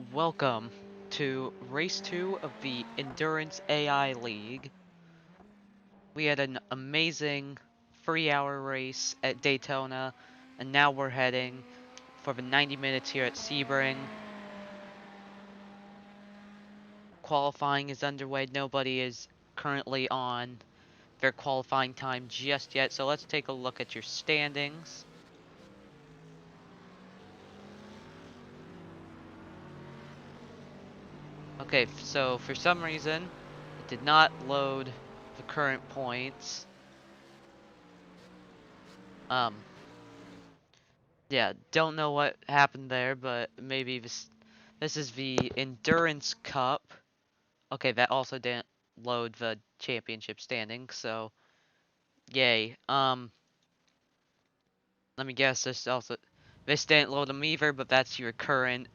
Welcome to Race 2 of the Endurance AI League. We had an amazing 3-hour race at Daytona, and now we're heading for the 90 minutes here at Sebring. Qualifying is underway. Nobody is currently on their qualifying time just yet, so let's take a look at your standings. Okay, so for some reason, it did not load the current points. Um, Yeah, don't know what happened there, but maybe this is the Endurance Cup. Okay, that also didn't load the championship standing, so yay. Let me guess, this didn't load them either, but that's your current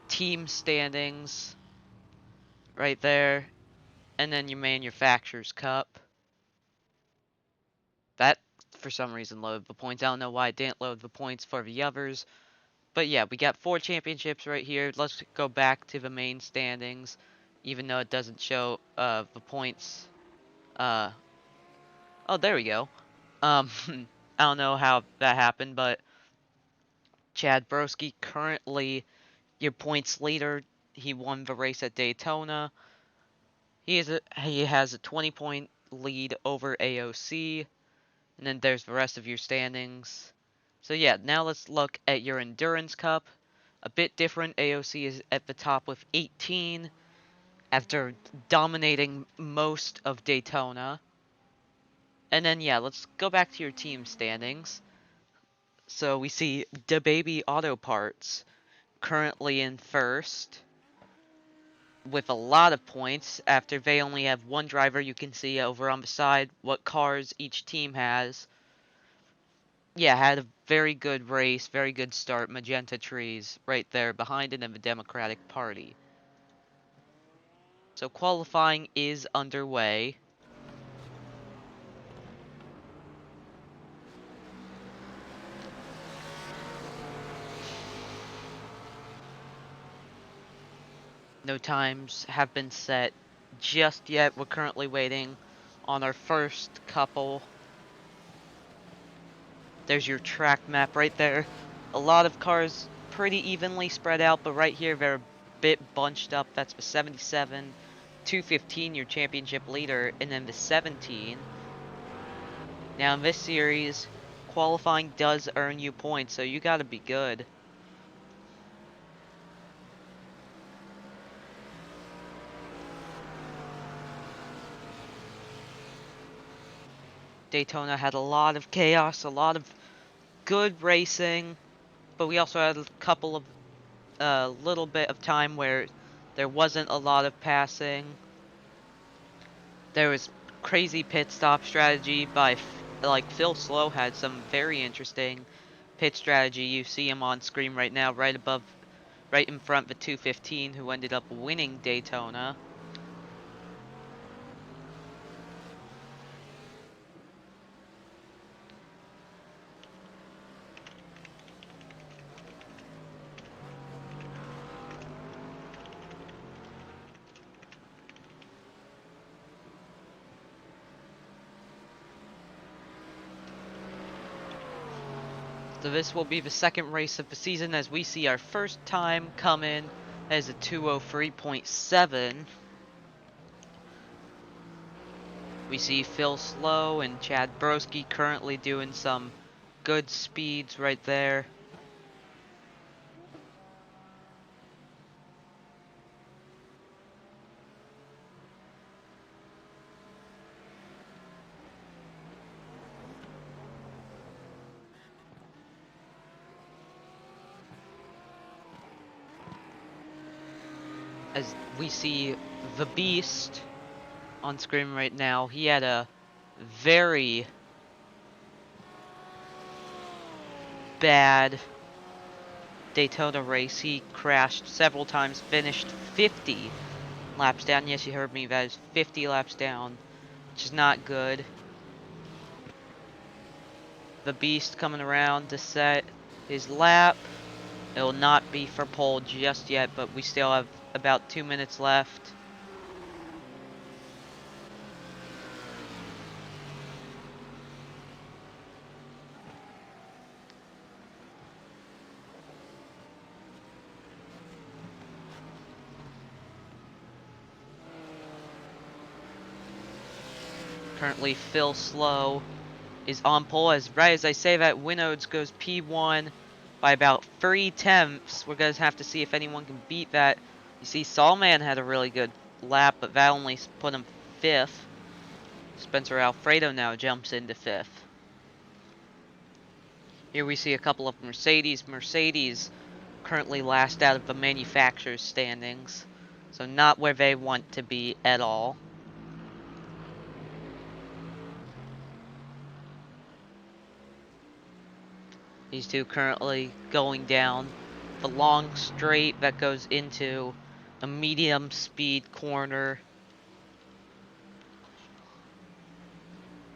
team standings right there, and then your Manufacturers Cup. That for some reason loaded the points. I don't know why it didn't load the points for the others. But yeah, we got 4 championships right here. Let's go back to the main standings, even though it doesn't show the points. Uh, oh, there we go. I don't know how that happened, but Chad Broski currently your points leader. He won the race at Daytona. He has a 20-point lead over AOC, and then there's the rest of your standings. So yeah, now let's look at your Endurance Cup. A bit different. AOC is at the top with 18 after dominating most of Daytona. And then, yeah, let's go back to your team standings. So we see DaBaby Auto Parts currently in first with a lot of points after they only have one driver. You can see over on the side what cars each team has. Yeah, had a very good race, very good start. Magenta trees right there behind it in the Democratic Party. So qualifying is underway. No times have been set just yet. We're currently waiting on our first couple. There's your track map right there. A lot of cars pretty evenly spread out, but right here they're a bit bunched up. That's the 77, 215, your championship leader, and then the 17. Now in this series, qualifying does earn you points, so you gotta be good. Daytona had a lot of chaos, a lot of good racing, but we also had a couple of little bit of time where there wasn't a lot of passing. There was crazy pit stop strategy by like Phil Slow had some very interesting pit strategy. You see him on screen right now, right in front of the 215, who ended up winning Daytona. So this will be the second race of the season as we see our first time come in as a 203.7. We see Phil Slow and Chad Broski currently doing some good speeds right there. As we see the Beast on screen right now, he had a very bad Daytona race. He crashed several times, finished 50 laps down. Yes, you heard me, that is 50 laps down, which is not good. The Beast coming around to set his lap. It will not be for pole just yet, but we still have about 2 minutes left. Currently, Phil Slow is on pole. Right as I say that, Winodes goes P1 by about 3/10. We're going to have to see if anyone can beat that. You see, Sawman had a really good lap, but that only put him 5th. Spencer Alfredo now jumps into 5th. Here we see a couple of Mercedes. Mercedes currently last out of the manufacturer's standings, so not where they want to be at all. These two currently going down the long straight that goes into a medium speed corner.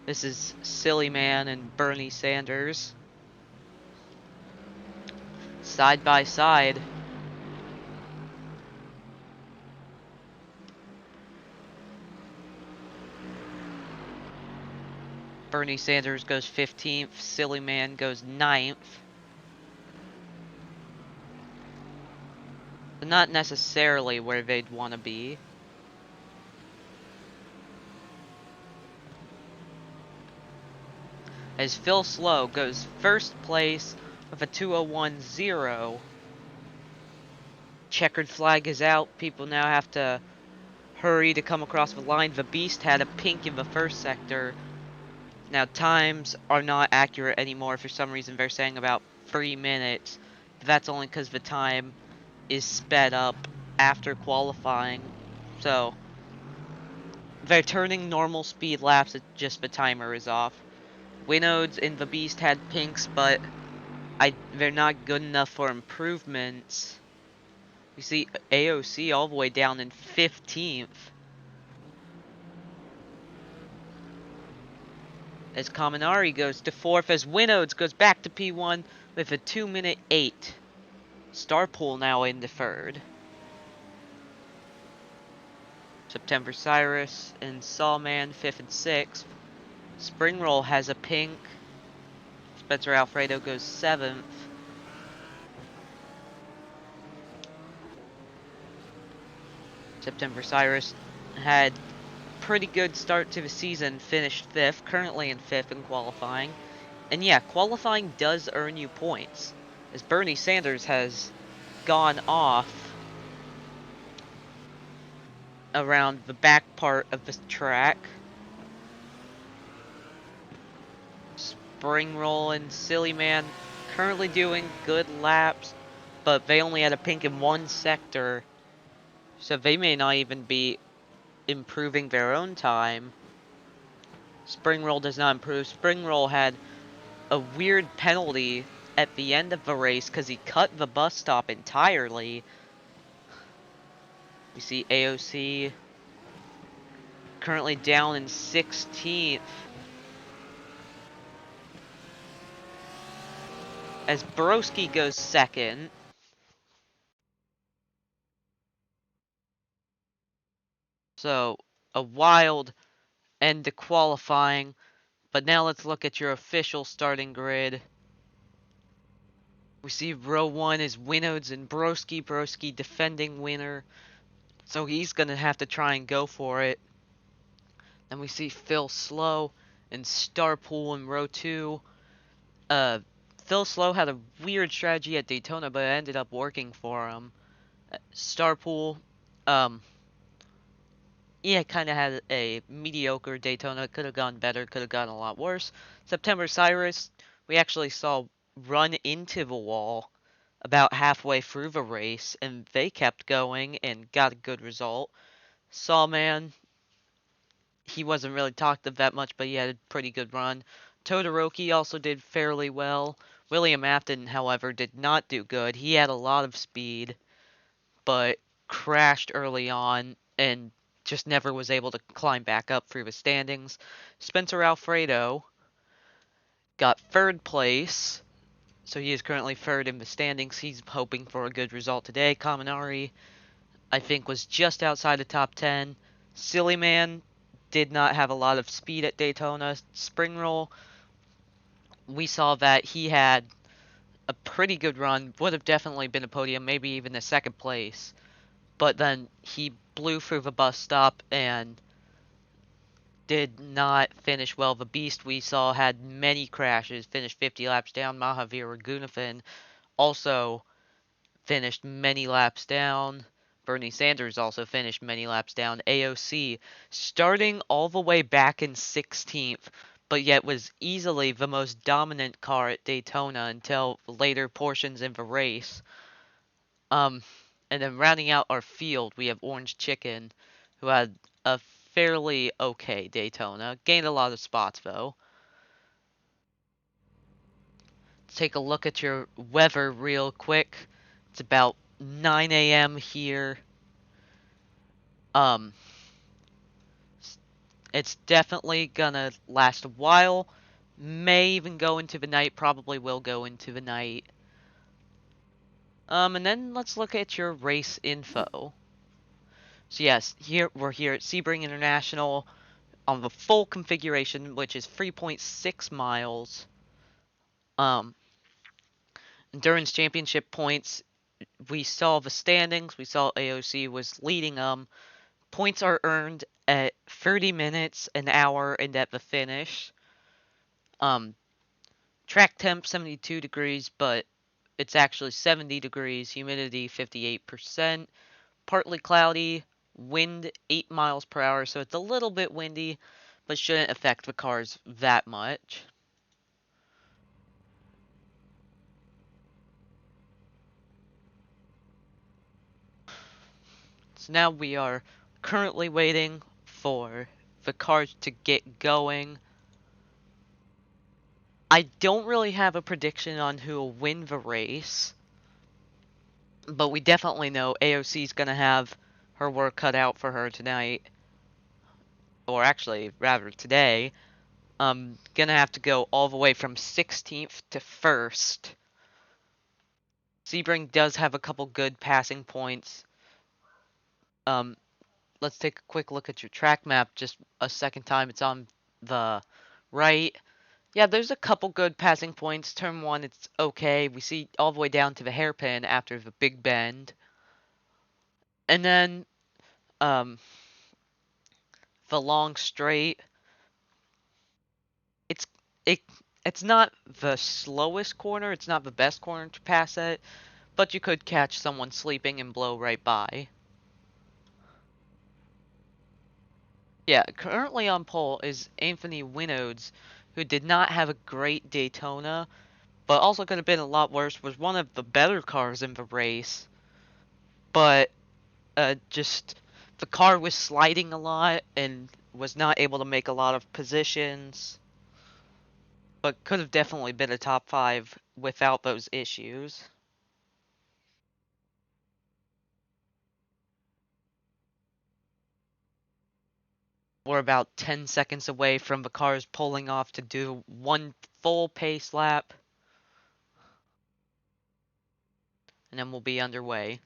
This is Silly Man and Bernie Sanders. Side by side. Bernie Sanders goes 15th, Silly Man goes 9th. But not necessarily where they'd want to be. As Phil Slow goes first place with a 2:01.0. Checkered flag is out. People now have to hurry to come across the line. The Beast had a pink in the first sector. Now times are not accurate anymore. For some reason they're saying about 3 minutes. But that's only because the time is sped up after qualifying. So they're turning normal speed laps, it's just the timer is off. Winodes and the Beast had pinks, but they're not good enough for improvements. You see AOC all the way down in 15th. As Kaminari goes to 4th, as Winodes goes back to P1 with a 2:08. Starpool now in the 3rd. September Cyrus and Sawman 5th and 6th. Springroll has a pink. Spencer Alfredo goes 7th. September Cyrus had pretty good start to the season, finished 5th, currently in 5th in qualifying. And yeah, qualifying does earn you points, as Bernie Sanders has gone off around the back part of the track. Springroll and Silly Man currently doing good laps, but they only had a pink in one sector, so they may not even be improving their own time. Springroll does not improve. Springroll had a weird penalty at the end of the race because he cut the bus stop entirely. We see AOC currently down in 16th. As Broski goes 2nd. So, a wild end to qualifying. But now let's look at your official starting grid. We see row 1 is Winodes and Broski. Broski defending winner, so he's going to have to try and go for it. Then we see Phil Slow and Starpool in row 2. Phil Slow had a weird strategy at Daytona, but it ended up working for him. Starpool, yeah, kind of had a mediocre Daytona. Could have gone better, could have gone a lot worse. September Cyrus, we actually saw run into the wall about halfway through the race, and they kept going and got a good result. Sawman, he wasn't really talked of that much, but he had a pretty good run. Todoroki also did fairly well. William Afton, however, did not do good. He had a lot of speed, but crashed early on and just never was able to climb back up through the standings. Spencer Alfredo got 3rd place, So he is currently third in the standings. He's hoping for a good result today. Kaminari, I think, was just outside the top 10. Silly Man did not have a lot of speed at Daytona. Spring Roll, we saw that he had a pretty good run. Would have definitely been a podium, maybe even a second place. But then he blew through the bus stop and did not finish well. The Beast we saw had many crashes, finished 50 laps down. Mahavir Raghunathan also finished many laps down. Bernie Sanders also finished many laps down. AOC starting all the way back in 16th, but yet was easily the most dominant car at Daytona until later portions in the race. Um, and then rounding out our field, we have Orange Chicken, who had a fairly okay Daytona. Gained a lot of spots though. Let's take a look at your weather real quick. It's about 9 a.m. here. Um, it's definitely gonna last a while. May even go into the night. Probably will go into the night. And then let's look at your race info. So yes, here we're here at Sebring International on the full configuration, which is 3.6 miles. Um, Endurance Championship points. We saw the standings. We saw AOC was leading them. Points are earned at 30 minutes, an hour, and at the finish. Um, Track temp 72 degrees, but it's actually 70 degrees. Humidity 58%. Partly cloudy. Wind 8 miles per hour, so it's a little bit windy, but shouldn't affect the cars that much. So now we are currently waiting for the cars to get going. I don't really have a prediction on who will win the race, but we definitely know AOC is going to have her work cut out for her tonight, or actually, rather today. Gonna have to go all the way from 16th to 1st. Sebring does have a couple good passing points. Um, let's take a quick look at your track map just a second time. It's on the right. Yeah, there's a couple good passing points. Turn 1, it's okay. We see all the way down to the hairpin after the big bend. And then, um, the long straight. It's it it's not the slowest corner. It's not the best corner to pass at, but you could catch someone sleeping and blow right by. Yeah, currently on pole is Anthony Winodes, who did not have a great Daytona, but also could have been a lot worse. Was one of the better cars in the race, but just the car was sliding a lot and was not able to make a lot of positions, but could have definitely been a top 5 without those issues. We're about 10 seconds away from the cars pulling off to do one full pace lap, and then we'll be underway.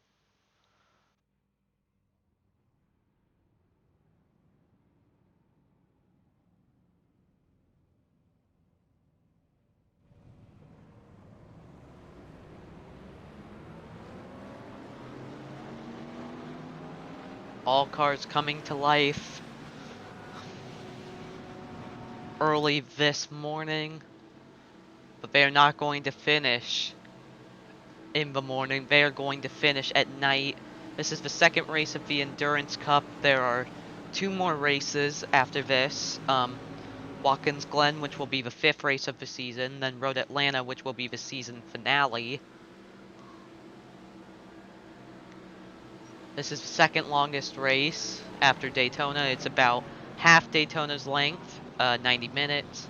All cars coming to life early this morning, but they are not going to finish in the morning. They are going to finish at night. This is the second race of the Endurance Cup. There are 2 more races after this. Watkins Glen, which will be the 5th race of the season, then Road Atlanta, which will be the season finale. This is the second longest race after Daytona. It's about half Daytona's length, 90 minutes.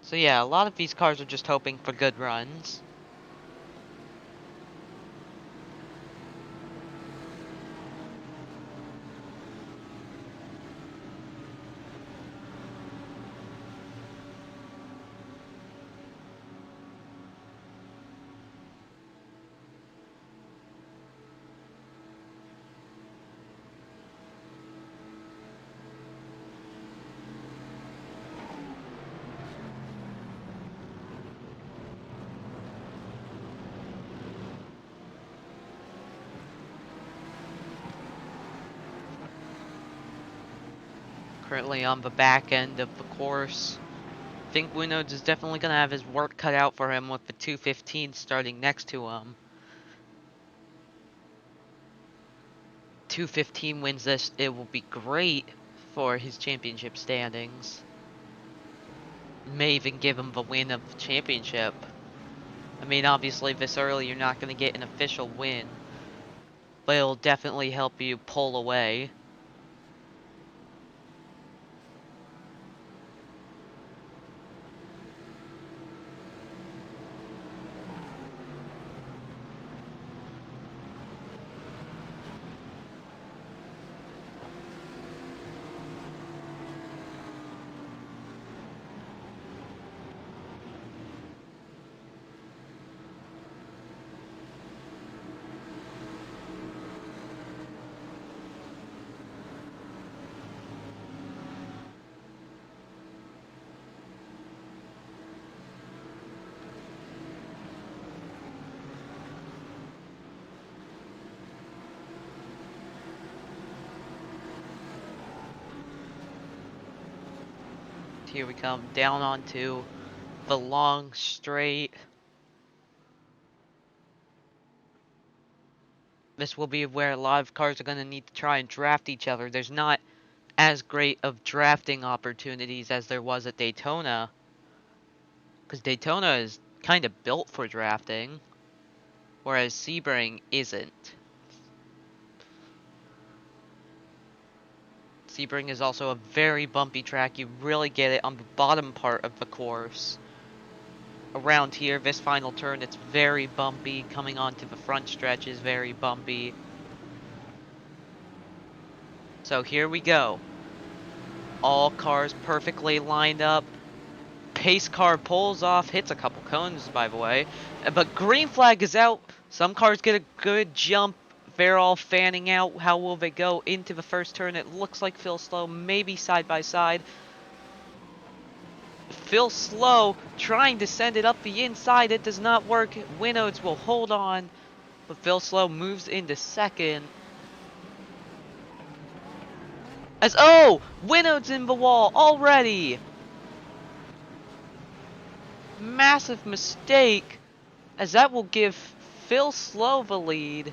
So yeah, a lot of these cars are just hoping for good runs. Currently on the back end of the course. I think Winodes is definitely going to have his work cut out for him with the 215 starting next to him. 215 wins this, it will be great for his championship standings. May even give him the win of the championship. I mean, obviously this early you're not going to get an official win, but it'll definitely help you pull away. Here we come down onto the long straight. This will be where a lot of cars are going to need to try and draft each other. There's not as great of drafting opportunities as there was at Daytona, because Daytona is kind of built for drafting, whereas Sebring isn't. Sebring is also a very bumpy track. You really get it on the bottom part of the course. Around here, this final turn, it's very bumpy. Coming onto the front stretch is very bumpy. So here we go. All cars perfectly lined up. Pace car pulls off, hits a couple cones, by the way. But green flag is out. Some cars get a good jump. They're all fanning out. How will they go into the first turn? It looks like Phil Slow, maybe side by side. Phil Slow trying to send it up the inside. It does not work. Winodes will hold on. But Phil Slow moves into second. As, oh! Winodes in the wall already! Massive mistake. As that will give Phil Slow the lead.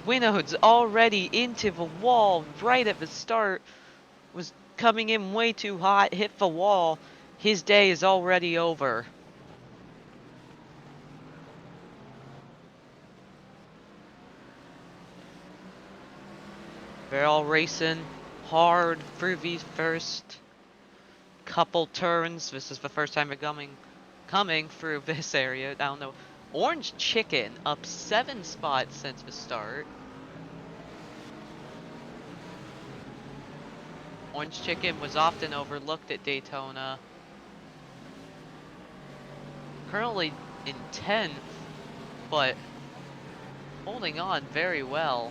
Winodes already into the wall right at the start. Was coming in way too hot, hit the wall. His day is already over. They're all racing hard through these first couple turns. This is the first time they're coming through this area. I don't know. Orange Chicken up 7 spots since the start. Orange Chicken was often overlooked at Daytona. Currently in 10th, but holding on very well.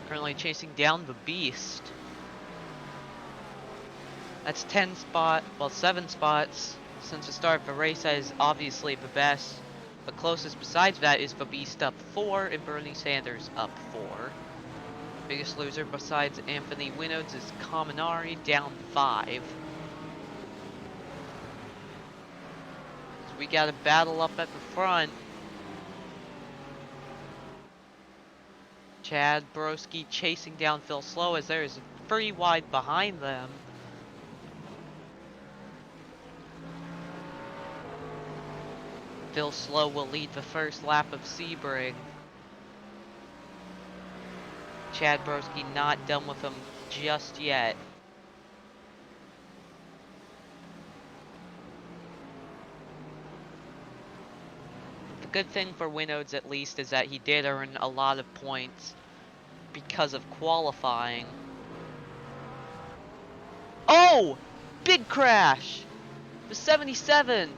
Currently chasing down the Beast. That's 7 spots since the start of the race. That is obviously the best. The closest besides that is the Beast up 4 and Bernie Sanders up 4. Biggest loser besides Anthony Winodes is Kaminari down 5. So we got a battle up at the front. Chad Broski chasing down Phil Slow as there is 3 wide behind them. Phil Slow will lead the first lap of Sebring. Chad Broski not done with him just yet. The good thing for Winodes at least is that he did earn a lot of points because of qualifying. Oh! Big crash! The 77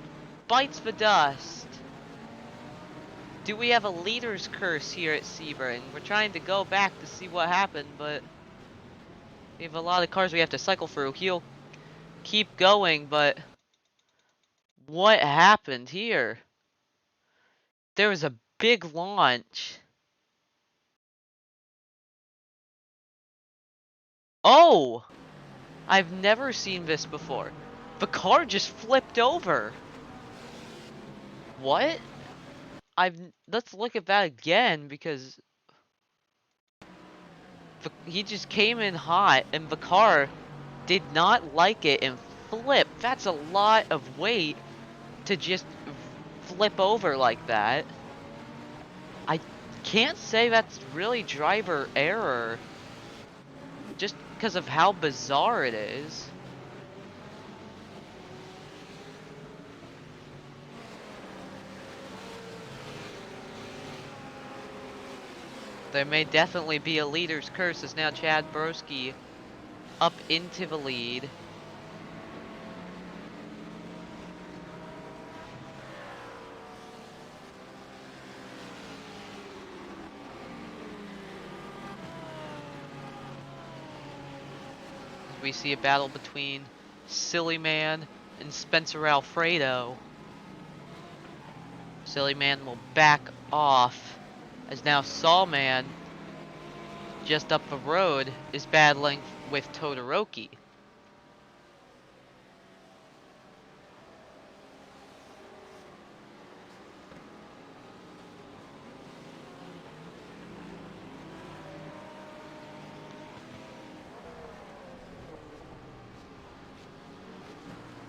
bites the dust. Do we have a leader's curse here at Sebring? We're trying to go back to see what happened, but we have a lot of cars we have to cycle through. He'll keep going, but what happened here? There was a big launch. Oh! I've never seen this before. The car just flipped over. What? Let's look at that again because he just came in hot and the car did not like it and flipped. That's a lot of weight to just flip over like that. I can't say that's really driver error just because of how bizarre it is. There may definitely be a leader's curse as now Chad Broski up into the lead. We see a battle between Silly Man and Spencer Alfredo. Silly Man will back off as now Sawman, just up the road, is battling with Todoroki.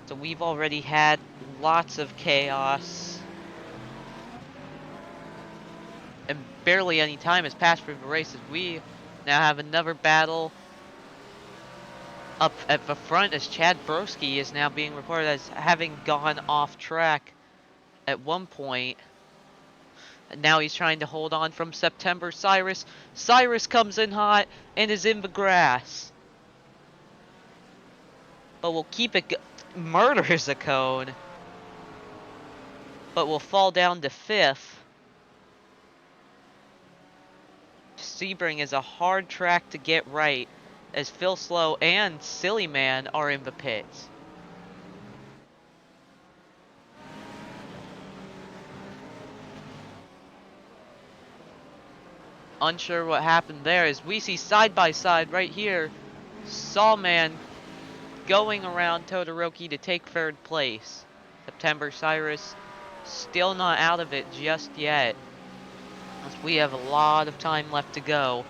So we've already had lots of chaos. And barely any time has passed for the race as we now have another battle up at the front as Chad Broski is now being reported as having gone off track at one point. And now he's trying to hold on from September Cyrus. Cyrus comes in hot and is in the grass. But we'll keep it murders a cone. But will fall down to 5th. Sebring is a hard track to get right as Phil Slow and Silly Man are in the pits. Unsure what happened there as we see side by side right here Sawman going around Todoroki to take 3rd place. September Cyrus still not out of it just yet, as we have a lot of time left to go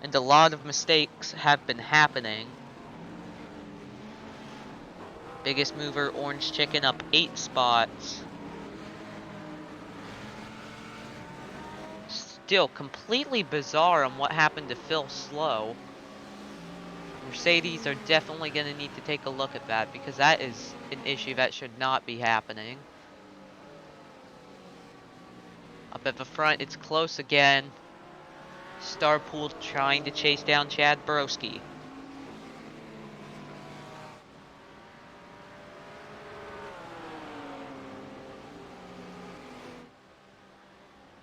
and a lot of mistakes have been happening. Biggest mover Orange Chicken up 8 spots. Still completely bizarre on what happened to Phil Slow. Mercedes are definitely going to need to take a look at that because that is an issue that should not be happening. Up at the front, it's close again. Starpool trying to chase down Chad Broski.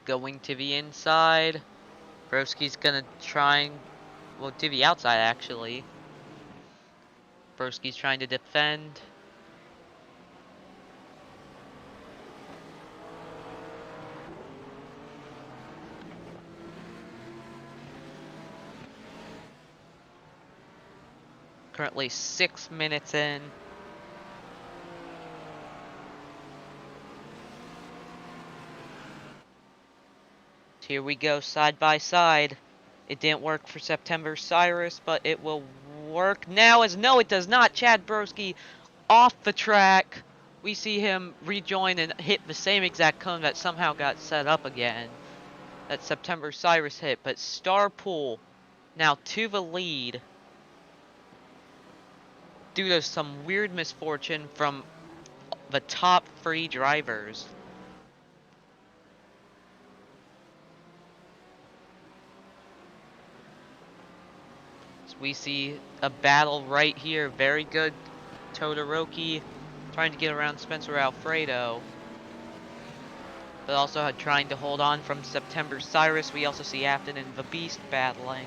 Going to the inside. Broski's gonna try, well, to the outside actually. Broski's trying to defend. Currently 6 minutes in. Here we go side by side. It didn't work for September Cyrus, but it will work now as no, it does not. Chad Broski off the track. We see him rejoin and hit the same exact cone that somehow got set up again. That September Cyrus hit, but Starpool now to the lead due to some weird misfortune from the top 3 drivers. So we see a battle right here. Very good Todoroki trying to get around Spencer Alfredo, but also trying to hold on from September Cyrus. We also see Afton and the Beast battling.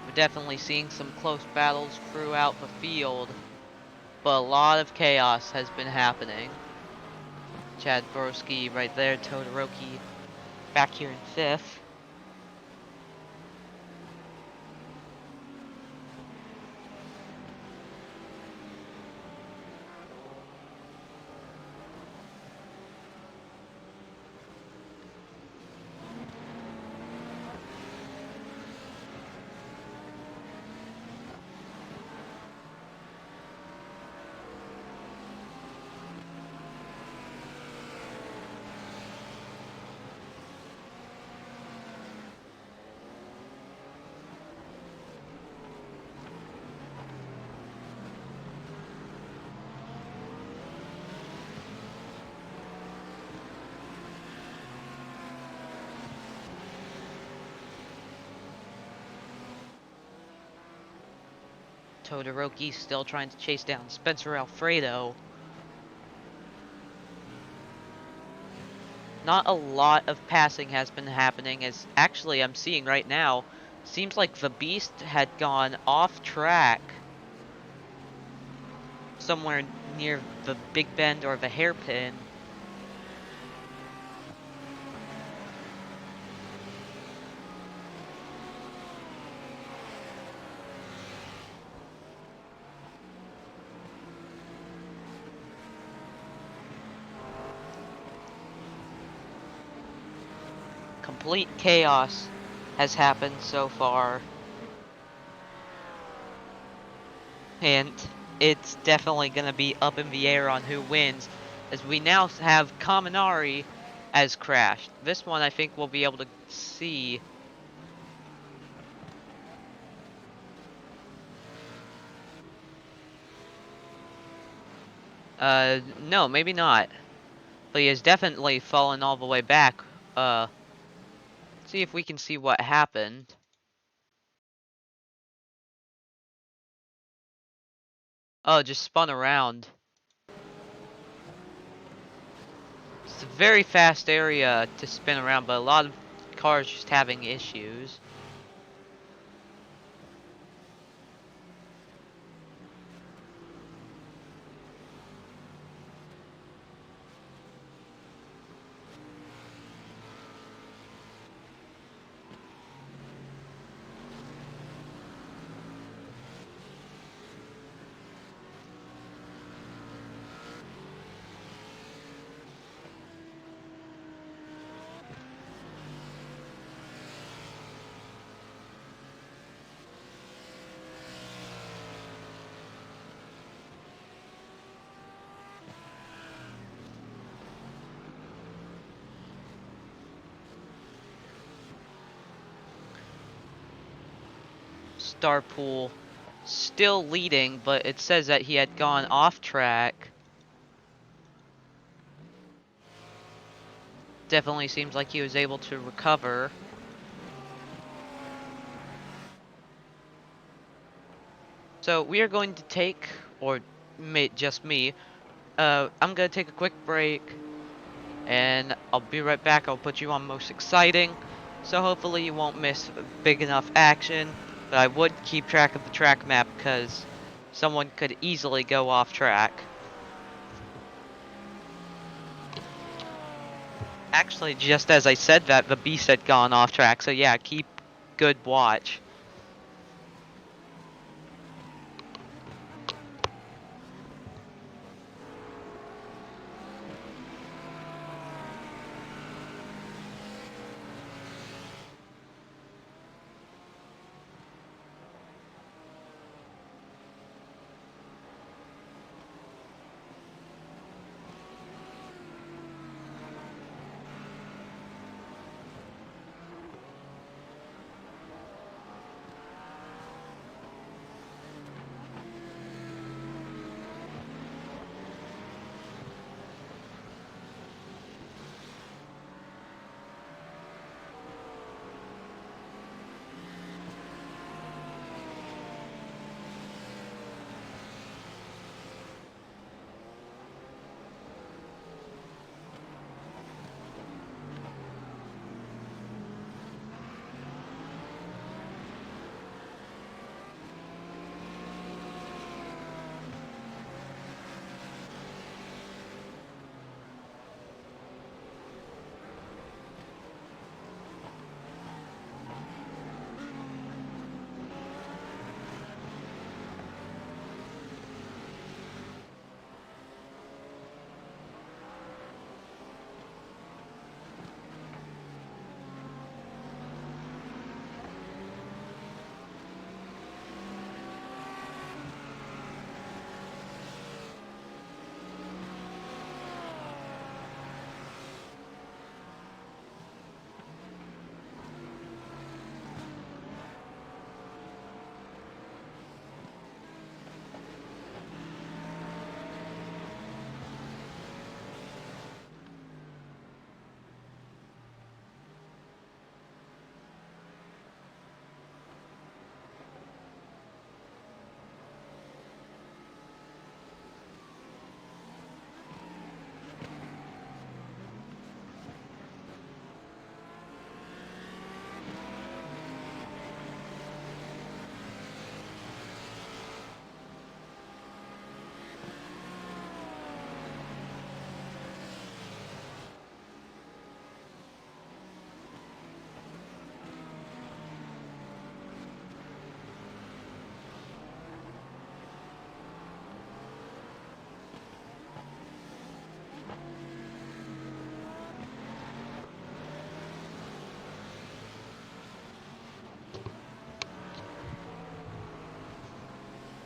We're definitely seeing some close battles throughout the field, but a lot of chaos has been happening. Chad Broski right there, Todoroki back here in 5th. Todoroki still trying to chase down Spencer Alfredo. Not a lot of passing has been happening, as actually I'm seeing right now, seems like the Beast had gone off track somewhere near the Big Bend or the hairpin. Complete chaos has happened so far. And it's definitely going to be up in the air on who wins, as we now have Kaminari as crashed. This one I think we'll be able to see. No, maybe not. But he has definitely fallen all the way back. See if we can see what happened. Oh, just spun around. It's a very fast area to spin around, but a lot of cars just having issues. Starpool still leading, but it says that he had gone off track. Definitely seems like he was able to recover. So we are going to take, or just me, I'm going to take a quick break, and I'll be right back. I'll put you on most exciting, so hopefully you won't miss big enough action, but I would keep track of the track map because someone could easily go off track. Actually, just as I said that, the beast had gone off track, so yeah, keep good watch.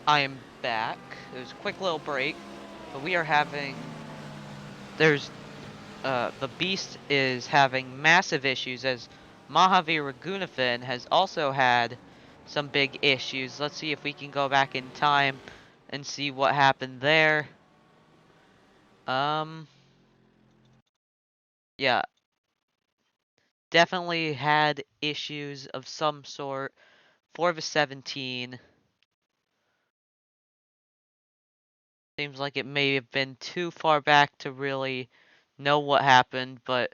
I am back. It was a quick little break, but we are having. There's the Beast is having massive issues as Mahavir Ragunathan has also had some big issues. Let's see if we can go back in time and see what happened there. Um, yeah, definitely had issues of some sort. 4 of a 17. Seems like it may have been too far back to really know what happened, but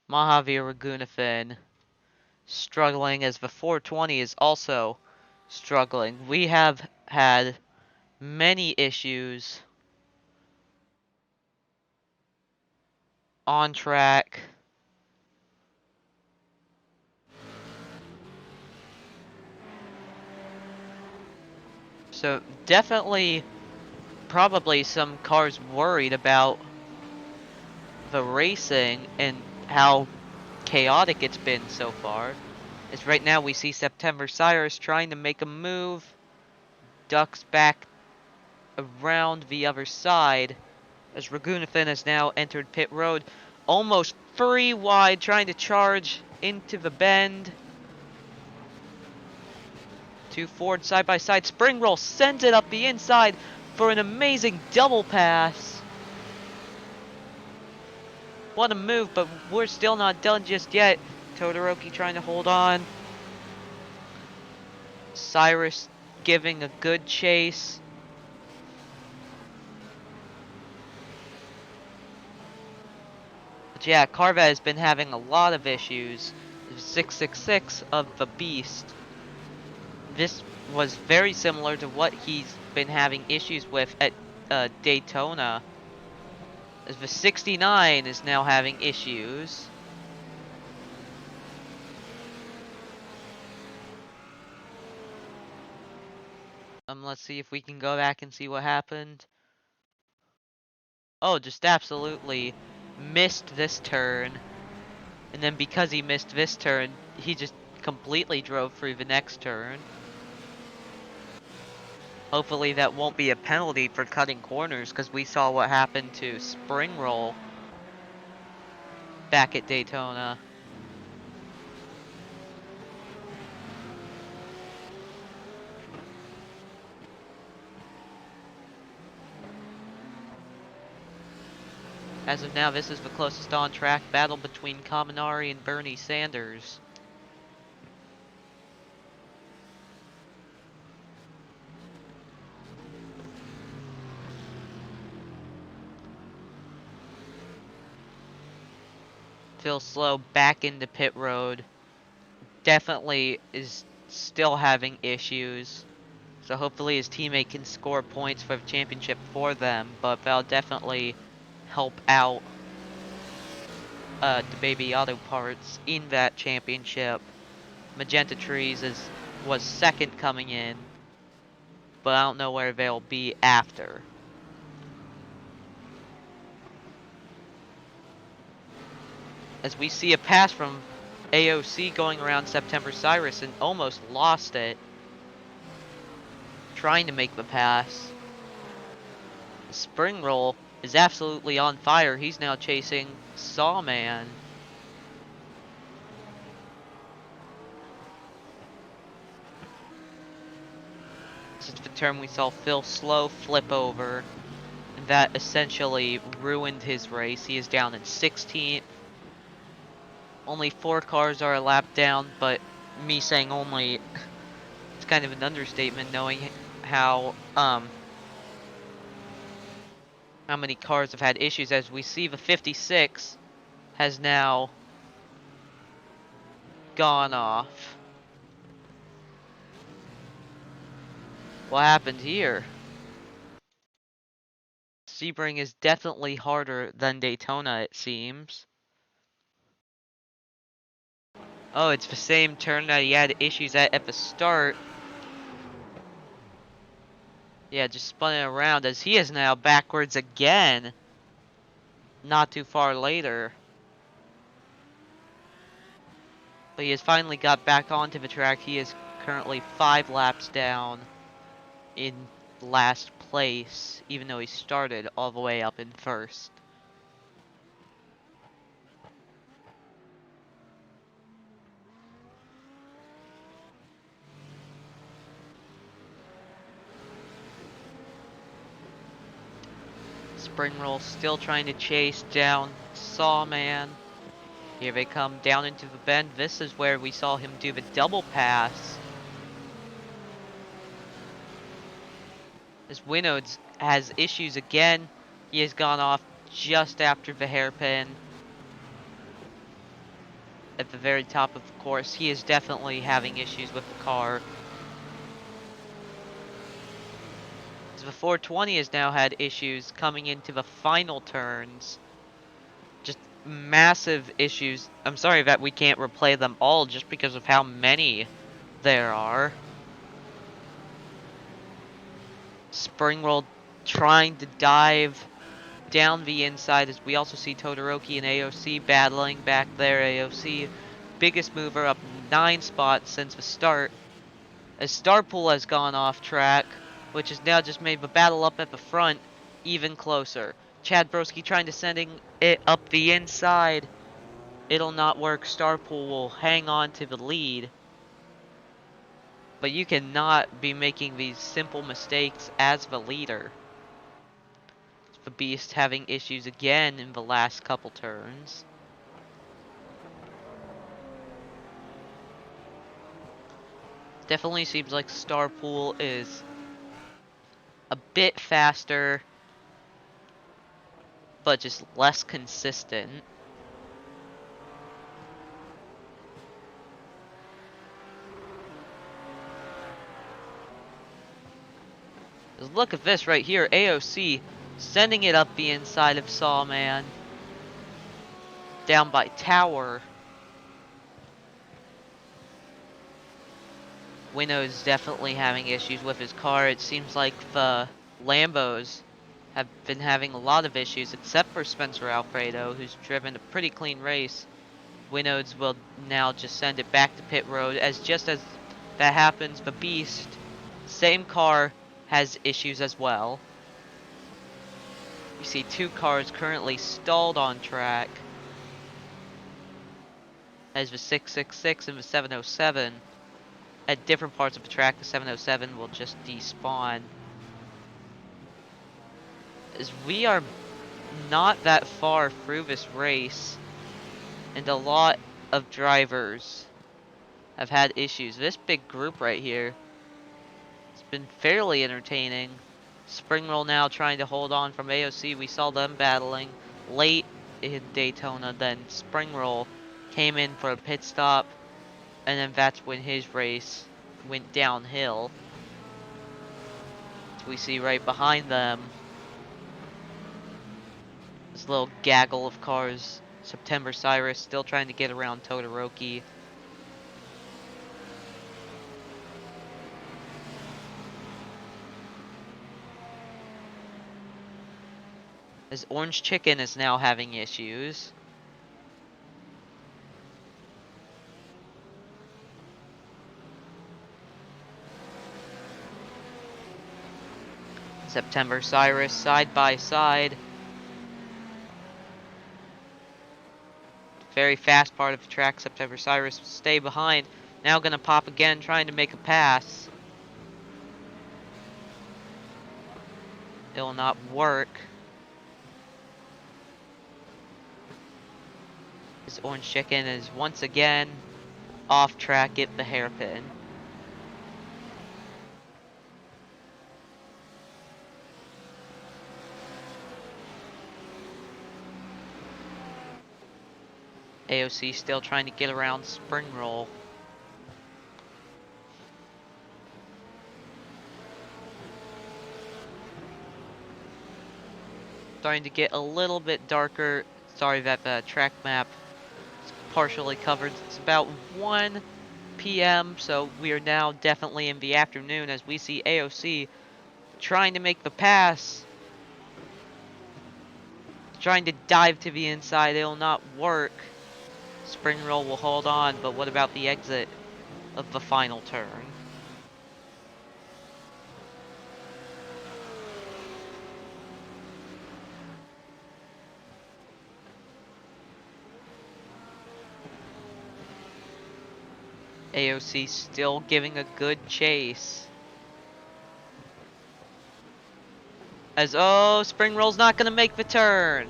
Mahavir Ragunathan struggling as the 420 is also struggling. We have had many issues on track. So definitely probably some cars worried about the racing and how chaotic it's been so far. As right now we see September Cyrus trying to make a move, ducks back around the other side as Ragunathan has now entered pit road, almost free wide, trying to charge into the bend. Two Ford side by side. Spring roll sends it up the inside for an amazing double pass. What a move, but we're still not done just yet. Todoroki trying to hold on. Cyrus giving a good chase. But yeah, Carva has been having a lot of issues. 666 of the Beast. This was very similar to what he's been having issues with at Daytona. As the 69 is now having issues. Let's see if we can go back and see what happened. Oh, just absolutely missed this turn. And then because he missed this turn, he just completely drove through the next turn. Hopefully that won't be a penalty for cutting corners, because we saw what happened to Spring Roll back at Daytona. As of now, this is the closest on-track battle between Kaminari and Bernie Sanders. Phil Slow back into pit road. Definitely is still having issues. So hopefully his teammate can score points for the championship for them. But that'll definitely help out the Baby Auto Parts in that championship. Magenta Trees was second coming in. But I don't know where they'll be after. As we see a pass from AOC going around September Cyrus and almost lost it. Trying to make the pass. Spring Roll is absolutely on fire. He's now chasing Sawman. This is the turn we saw Phil Slow flip over. And that essentially ruined his race. He is down in 16th. Only 4 cars are a lap down, but me saying only, it's kind of an understatement knowing how many cars have had issues. As we see the 56 has now gone off. What happened here? Sebring is definitely harder than Daytona, it seems. Oh, it's the same turn that he had issues at the start. Yeah, just spun it around as he is now backwards again. Not too far later. But he has finally got back onto the track. He is currently 5 laps down. in last place, even though he started all the way up in first. Spring Roll still trying to chase down Sawman. Here they come down into the bend. This is where we saw him do the double pass. As Winodes has issues again. He has gone off just after the hairpin. At the very top of the course, he is definitely having issues with the car. As the 420 has now had issues coming into the final turns. Just massive issues. I'm sorry that we can't replay them all just because of how many there are. Springworld trying to dive down the inside as we also see Todoroki and AOC battling back there. AOC, biggest mover, up 9 spots since the start. As Starpool has gone off track, which has now just made the battle up at the front even closer. Chad Broski trying to sending it up the inside. It'll not work. Starpool will hang on to the lead. But you cannot be making these simple mistakes as the leader. The Beast having issues again in the last couple turns. Definitely seems like Starpool is a bit faster, but just less consistent. Look at this right here. AOC sending it up the inside of Sawman. Down by Tower. Wino's definitely having issues with his car. It seems like the Lambos have been having a lot of issues, except for Spencer Alfredo, who's driven a pretty clean race. Winodes will now just send it back to pit road. As just as that happens, the Beast, same car, has issues as well. You see 2 cars currently stalled on track. As the 666 and the 707 at different parts of the track, the 707 will just despawn. As we are not that far through this race, and a lot of drivers have had issues. This big group right here has been fairly entertaining. Springroll now trying to hold on from AOC. We saw them battling late in Daytona. Then Springroll came in for a pit stop, and then that's when his race went downhill. As we see right behind them, this little gaggle of cars. September Cyrus still trying to get around Todoroki. As Orange Chicken is now having issues. September Cyrus side by side. Very fast part of the track. September Cyrus will stay behind. Now gonna pop again, trying to make a pass. It will not work. This Orange Chicken is once again off track at the hairpin. AOC still trying to get around Springroll. Starting to get a little bit darker. Sorry that the track map is partially covered. It's about 1 p.m. so we are now definitely in the afternoon as we see AOC trying to make the pass. Trying to dive to the inside. It will not work. Springroll will hold on, but what about the exit of the final turn? AOC still giving a good chase. As, oh, Spring Roll's not going to make the turn.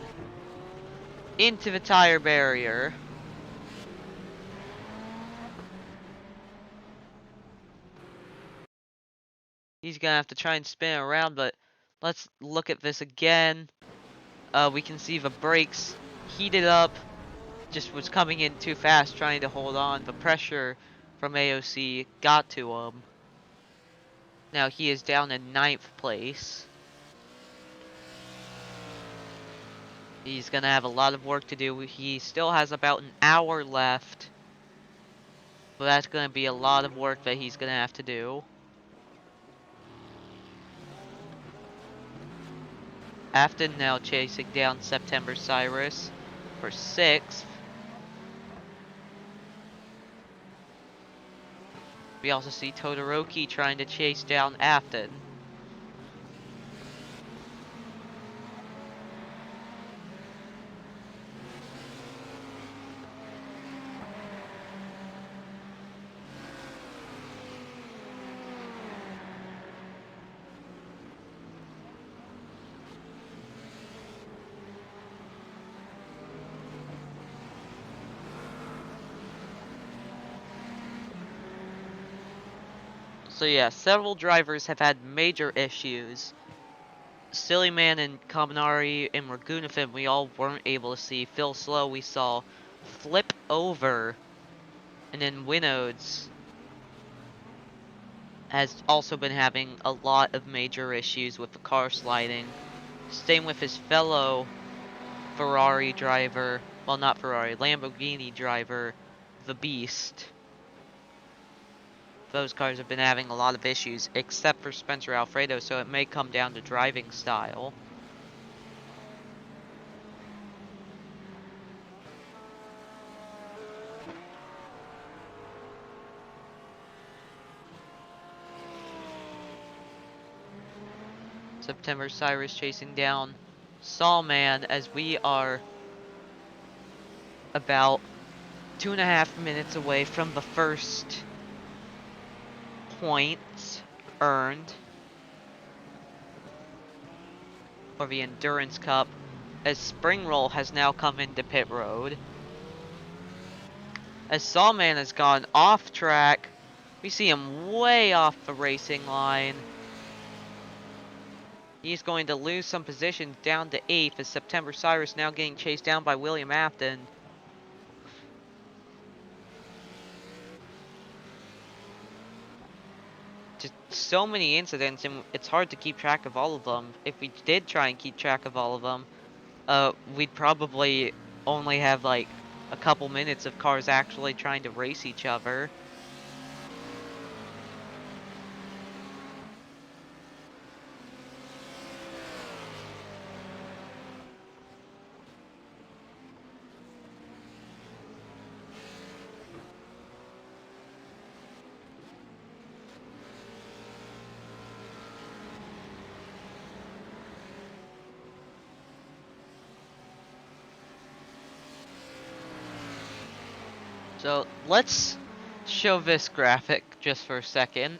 Into the tire barrier. He's going to have to try and spin around, but let's look at this again. We can see the brakes heated up. Just was coming in too fast, trying to hold on. The pressure from AOC got to him. Now he is down in 9th place. He's going to have a lot of work to do. He still has about an hour left. But that's going to be a lot of work that he's going to have to do. Afton now chasing down September Cyrus for 6th. We also see Todoroki trying to chase down Afton. So yeah, several drivers have had major issues. Sillyman and Kaminari and Ragunafin we all weren't able to see. Phil Slow we saw flip over. And then Winodes has also been having a lot of major issues with the car sliding. Same with his fellow Ferrari driver, well not Ferrari, Lamborghini driver, the Beast. Those cars have been having a lot of issues, except for Spencer Alfredo, so it may come down to driving style. September Cyrus chasing down Sawman as we are about 2.5 minutes away from the first points earned for the Endurance Cup, as Spring Roll has now come into pit road. As Sawman has gone off track, we see him way off the racing line. He's going to lose some positions down to 8th as September Cyrus now getting chased down by William Afton. Just so many incidents, and it's hard to keep track of all of them. If we did try and keep track of all of them, we'd probably only have like a couple minutes of cars actually trying to race each other. So let's show this graphic just for a second.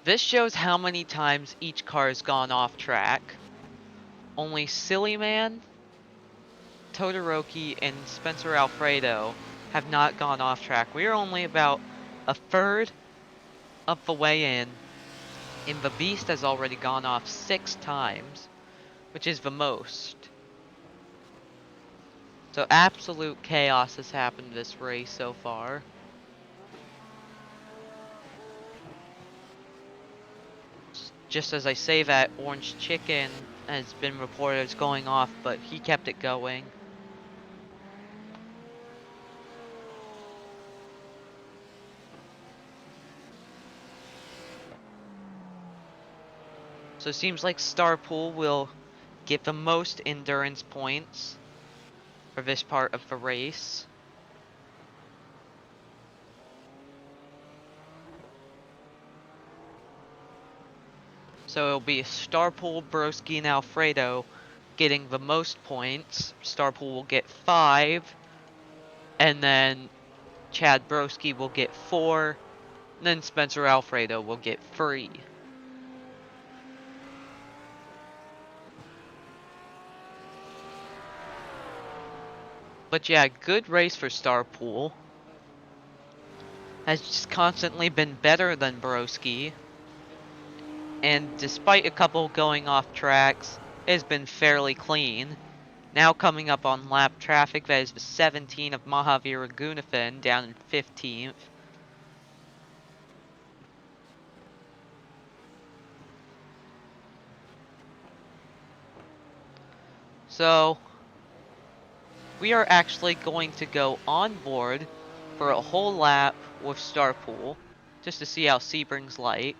This shows how many times each car has gone off track. Only Sillyman, Todoroki, and Spencer Alfredo have not gone off track. We are only about a third of the way in, and the Beast has already gone off 6 times, which is the most. So absolute chaos has happened this race so far. Just as I say that, Orange Chicken has been reported as going off, but he kept it going. So it seems like Starpool will get the most endurance points for this part of the race. So it'll be Starpool, Broski, and Alfredo getting the most points. Starpool will get 5, and then Chad Broski will get 4, and then Spencer Alfredo will get 3. But yeah, good race for Starpool. Has just constantly been better than Broski. And despite a couple going off tracks, it has been fairly clean. Now coming up on lap traffic, that is the 17 of Mahavir Raghunathan down in 15th. So, we are actually going to go on board for a whole lap with Starpool, just to see how Sebring's like.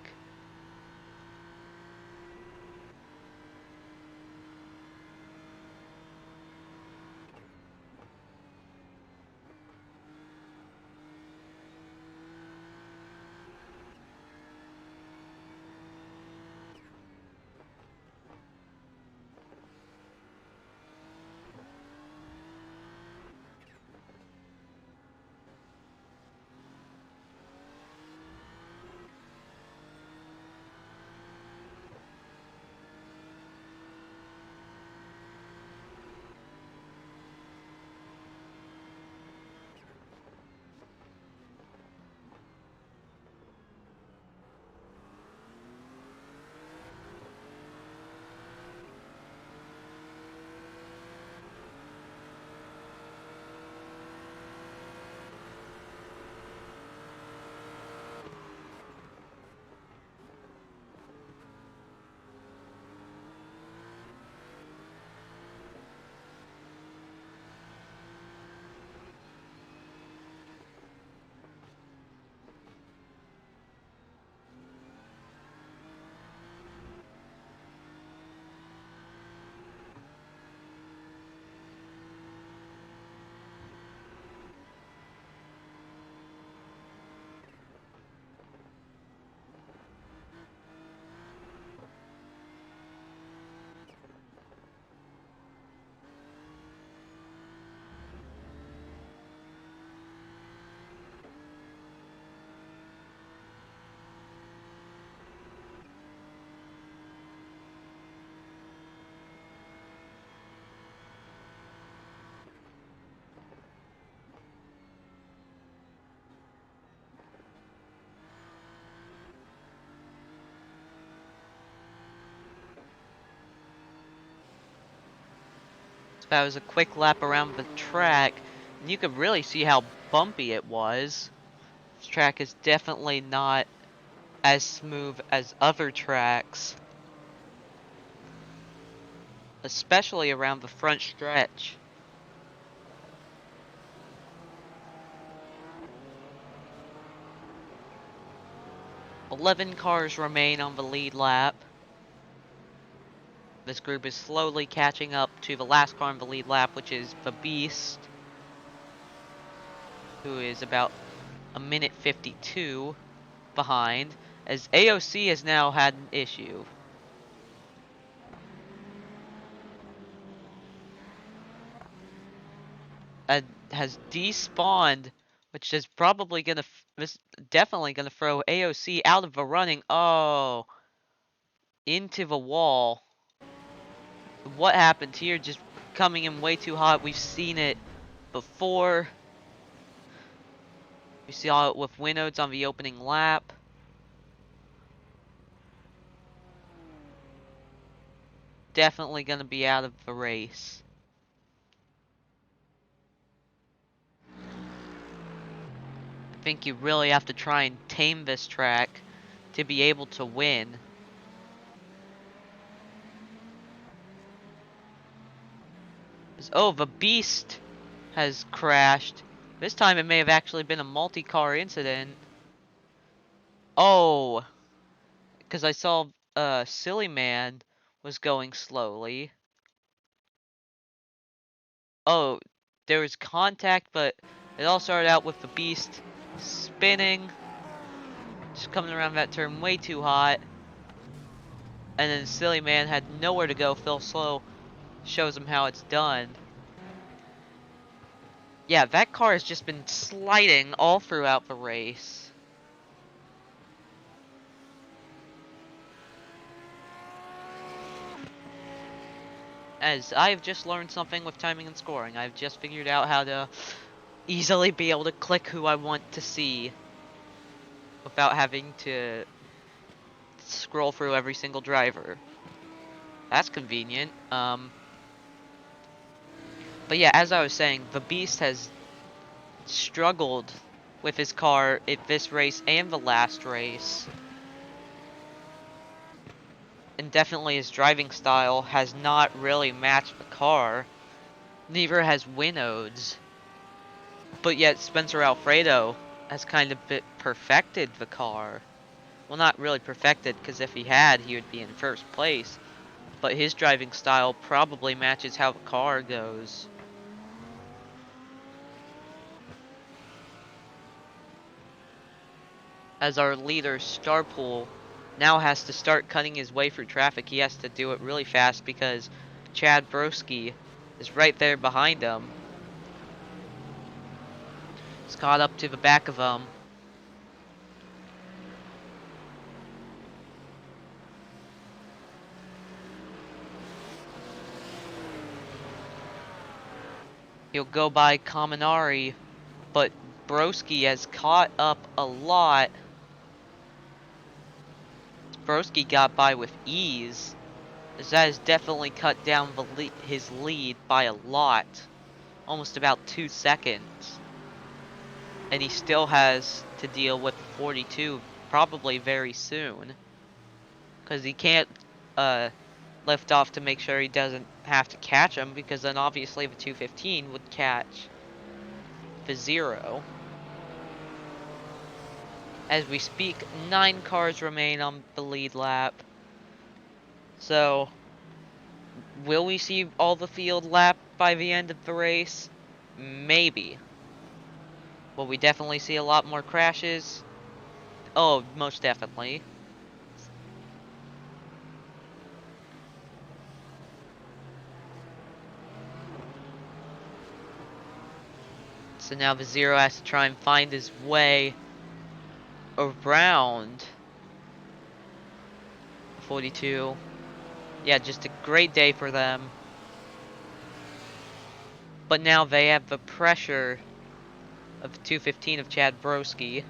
So that was a quick lap around the track, and you could really see how bumpy it was. This track is definitely not as smooth as other tracks, especially around the front stretch. 11 cars remain on the lead lap. This group is slowly catching up to the last car on the lead lap, which is the Beast, who is about a minute 52 behind, as AOC has now had an issue. Has despawned, which is probably gonna, definitely gonna throw AOC out of the running. Oh, into the wall. What happened here? Just coming in way too hot. We've seen it before. We saw it with Winodes on the opening lap. Definitely gonna be out of the race. I think you really have to try and tame this track to be able to win. Oh, the Beast has crashed. This time it may have actually been a multi-car incident. Oh, because I saw Silly Man was going slowly. Oh, there was contact, but it all started out with the Beast spinning. Just coming around that turn way too hot. And then Silly Man had nowhere to go. Phil Slow shows him how it's done. Yeah, that car has just been sliding all throughout the race. As I've just learned something with timing and scoring. I've just figured out how to easily be able to click who I want to see without having to scroll through every single driver. That's convenient. But yeah, as I was saying, the Beast has struggled with his car at this race and the last race. And definitely his driving style has not really matched the car. Neither has Winod's. But yet Spencer Alfredo has kind of perfected the car. Well, not really perfected, because if he had, he would be in first place. But his driving style probably matches how the car goes. As our leader, Starpool, now has to start cutting his way through traffic. He has to do it really fast because Chad Broski is right there behind him. He's caught up to the back of him. He'll go by Kaminari, but Broski has caught up a lot. Broski got by with ease, as that has definitely cut down his lead by a lot. Almost about 2 seconds. And he still has to deal with 42 probably very soon. Because he can't lift off to make sure he doesn't have to catch him, because then obviously the 215 would catch the 0. As we speak, 9 cars remain on the lead lap. So, will we see all the field lap by the end of the race? Maybe. Will we definitely see a lot more crashes? Oh, most definitely. So now the 0 has to try and find his way around 42. Yeah, just a great day for them. But now they have the pressure of the 215 of Chad Broski.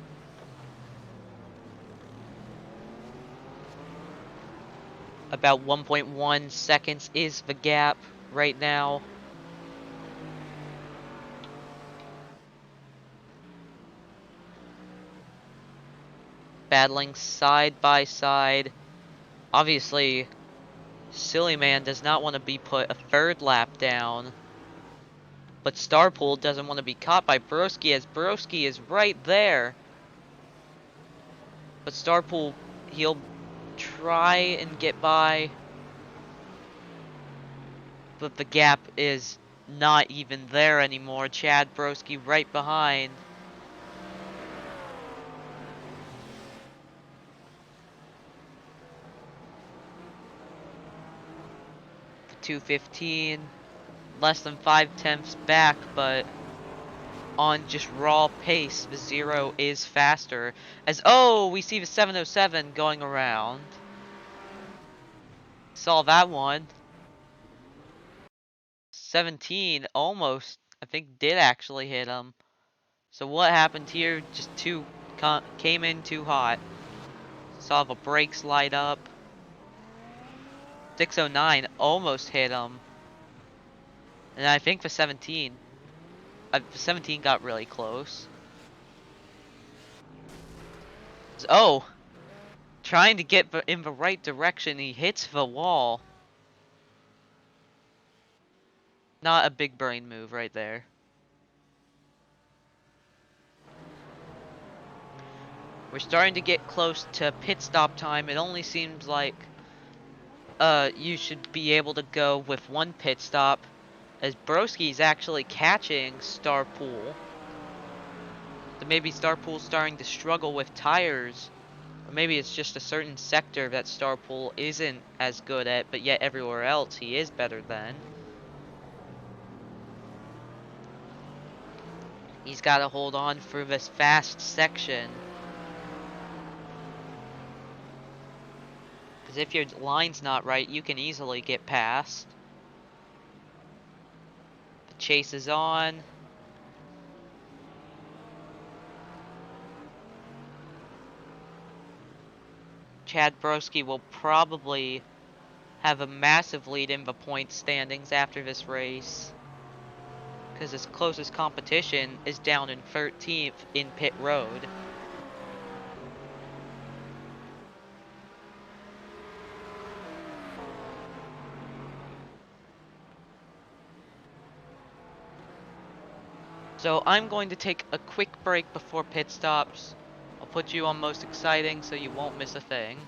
About 1.1 seconds is the gap right now. Battling side by side. Obviously, Silly Man does not want to be put a third lap down. But Starpool doesn't want to be caught by Broski, as Broski is right there. But Starpool, he'll try and get by. But the gap is not even there anymore. Chad Broski right behind. The 215, less than 5/10 back, but on just raw pace, the 0 is faster. As, oh, we see the 707 going around. Saw that one. 17 almost, I think, did actually hit him. So what happened here? Just came in too hot. Saw the brakes light up. 609 almost hit him. And I think the 17 got really close. Oh, trying to get in the right direction, he hits the wall. Not a big brain move right there. We're starting to get close to pit stop time. It only seems like you should be able to go with one pit stop, as Broski's actually catching Starpool. So maybe Starpool's starting to struggle with tires, or maybe it's just a certain sector that Starpool isn't as good at, but yet everywhere else he is better than. He's got to hold on for this fast section. Because if your line's not right, you can easily get past. The chase is on. Chad Broski will probably have a massive lead in the point standings after this race. Because his closest competition is down in 13th in pit road. So I'm going to take a quick break before pit stops. I'll put you on most exciting so you won't miss a thing.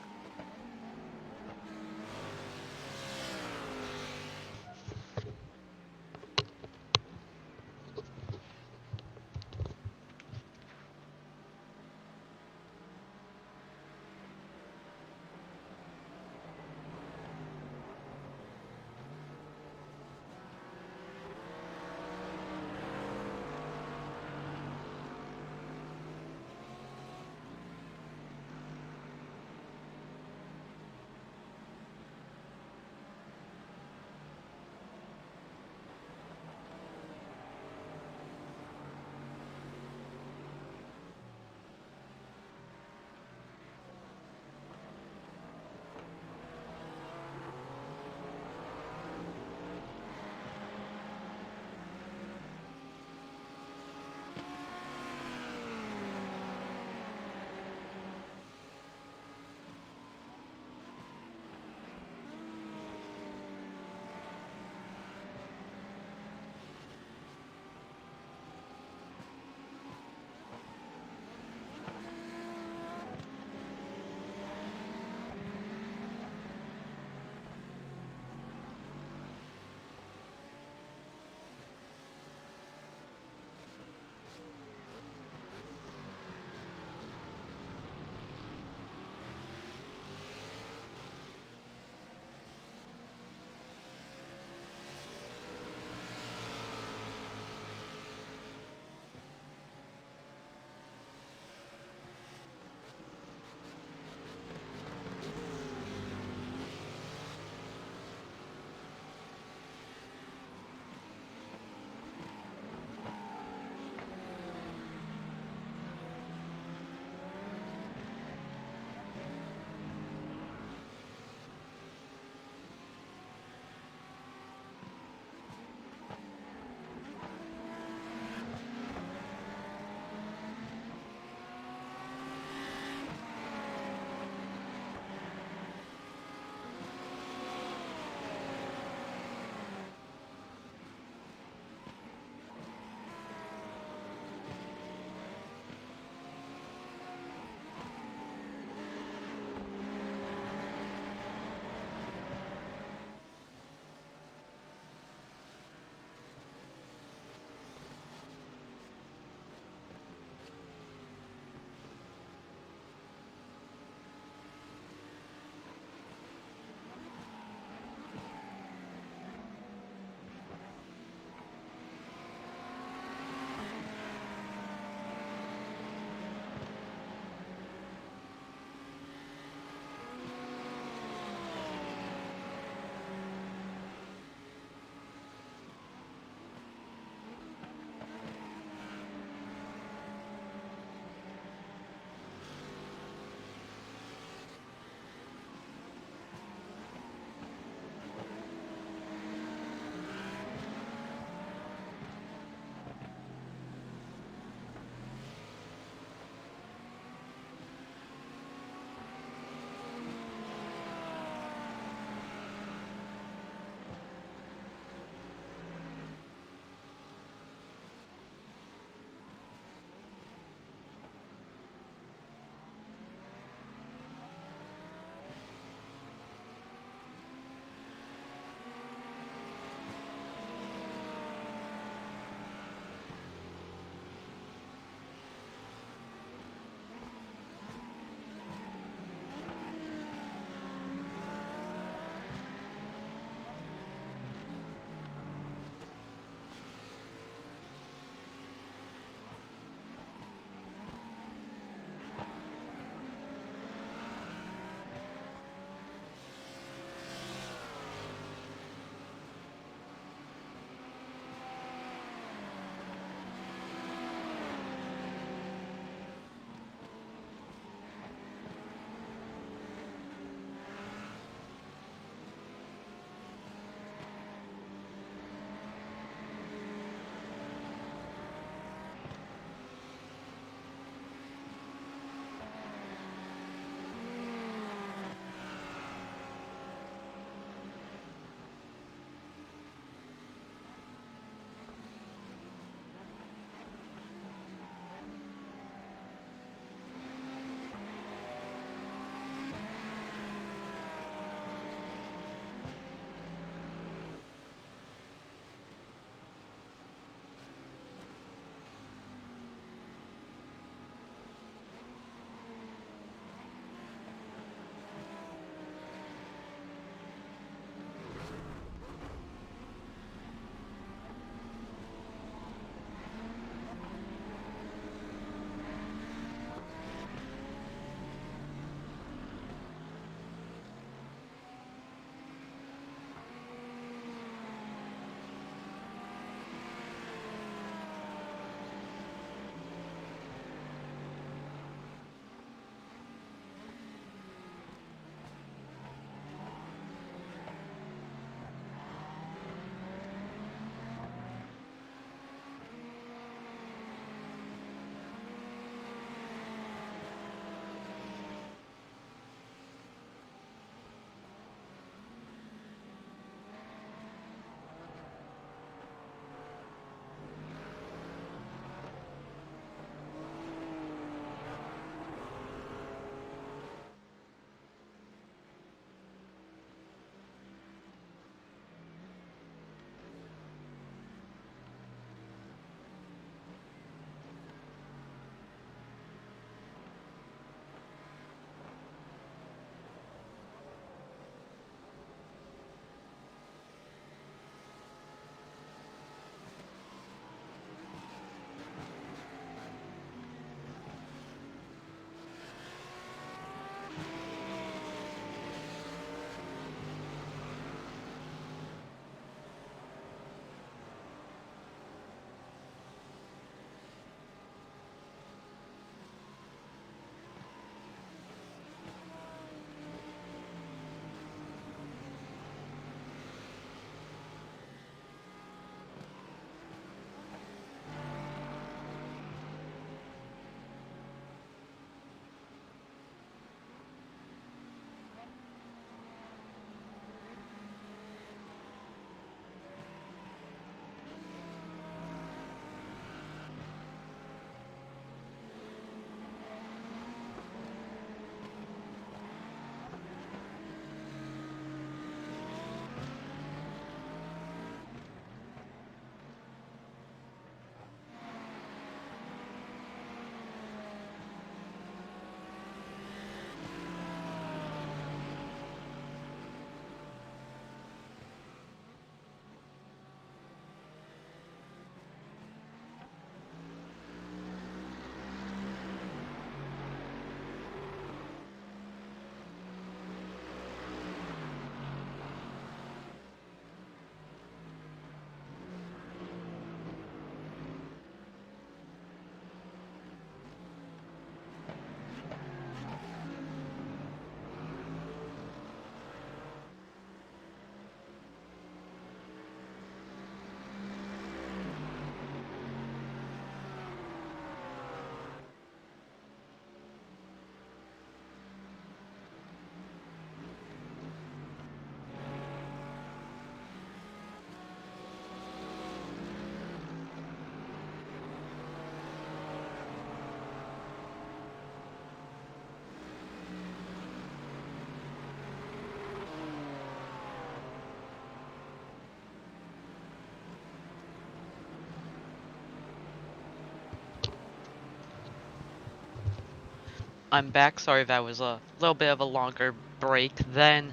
I'm back. Sorry that was a little bit of a longer break than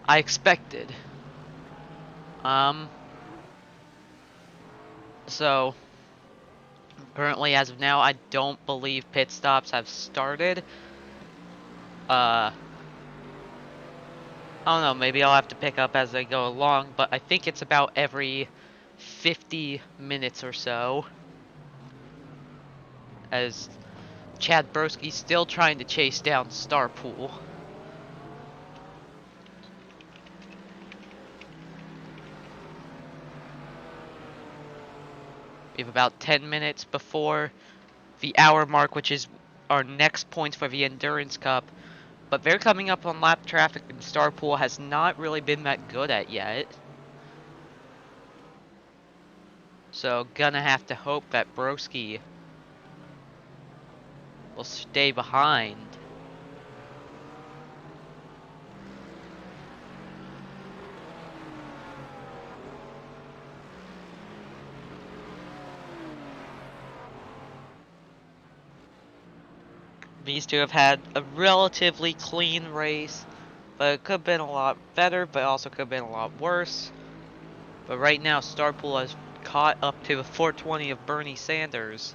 I expected. Um, so currently as of now, I don't believe pit stops have started. I don't know, maybe I'll have to pick up as I go along, but I think it's about every 50 minutes or so. As Chad Broski's still trying to chase down Starpool. We have about 10 minutes before the hour mark, which is our next points for the Endurance Cup. But they're coming up on lap traffic, and Starpool has not really been that good at yet. So gonna have to hope that Broski will stay behind. These two have had a relatively clean race, but it could have been a lot better, but also could have been a lot worse. But right now, Starpool has caught up to the 420 of Bernie Sanders.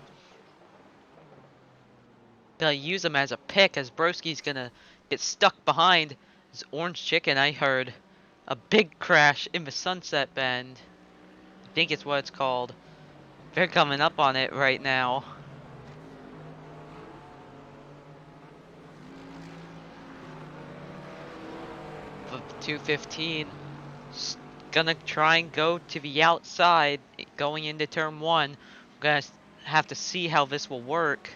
Gonna use him as a pick as Broski's gonna get stuck behind this Orange Chicken. I heard a big crash in the Sunset Bend. I think it's what it's called. They're coming up on it right now. The 215 gonna try and go to the outside going into turn one. We're gonna have to see how this will work.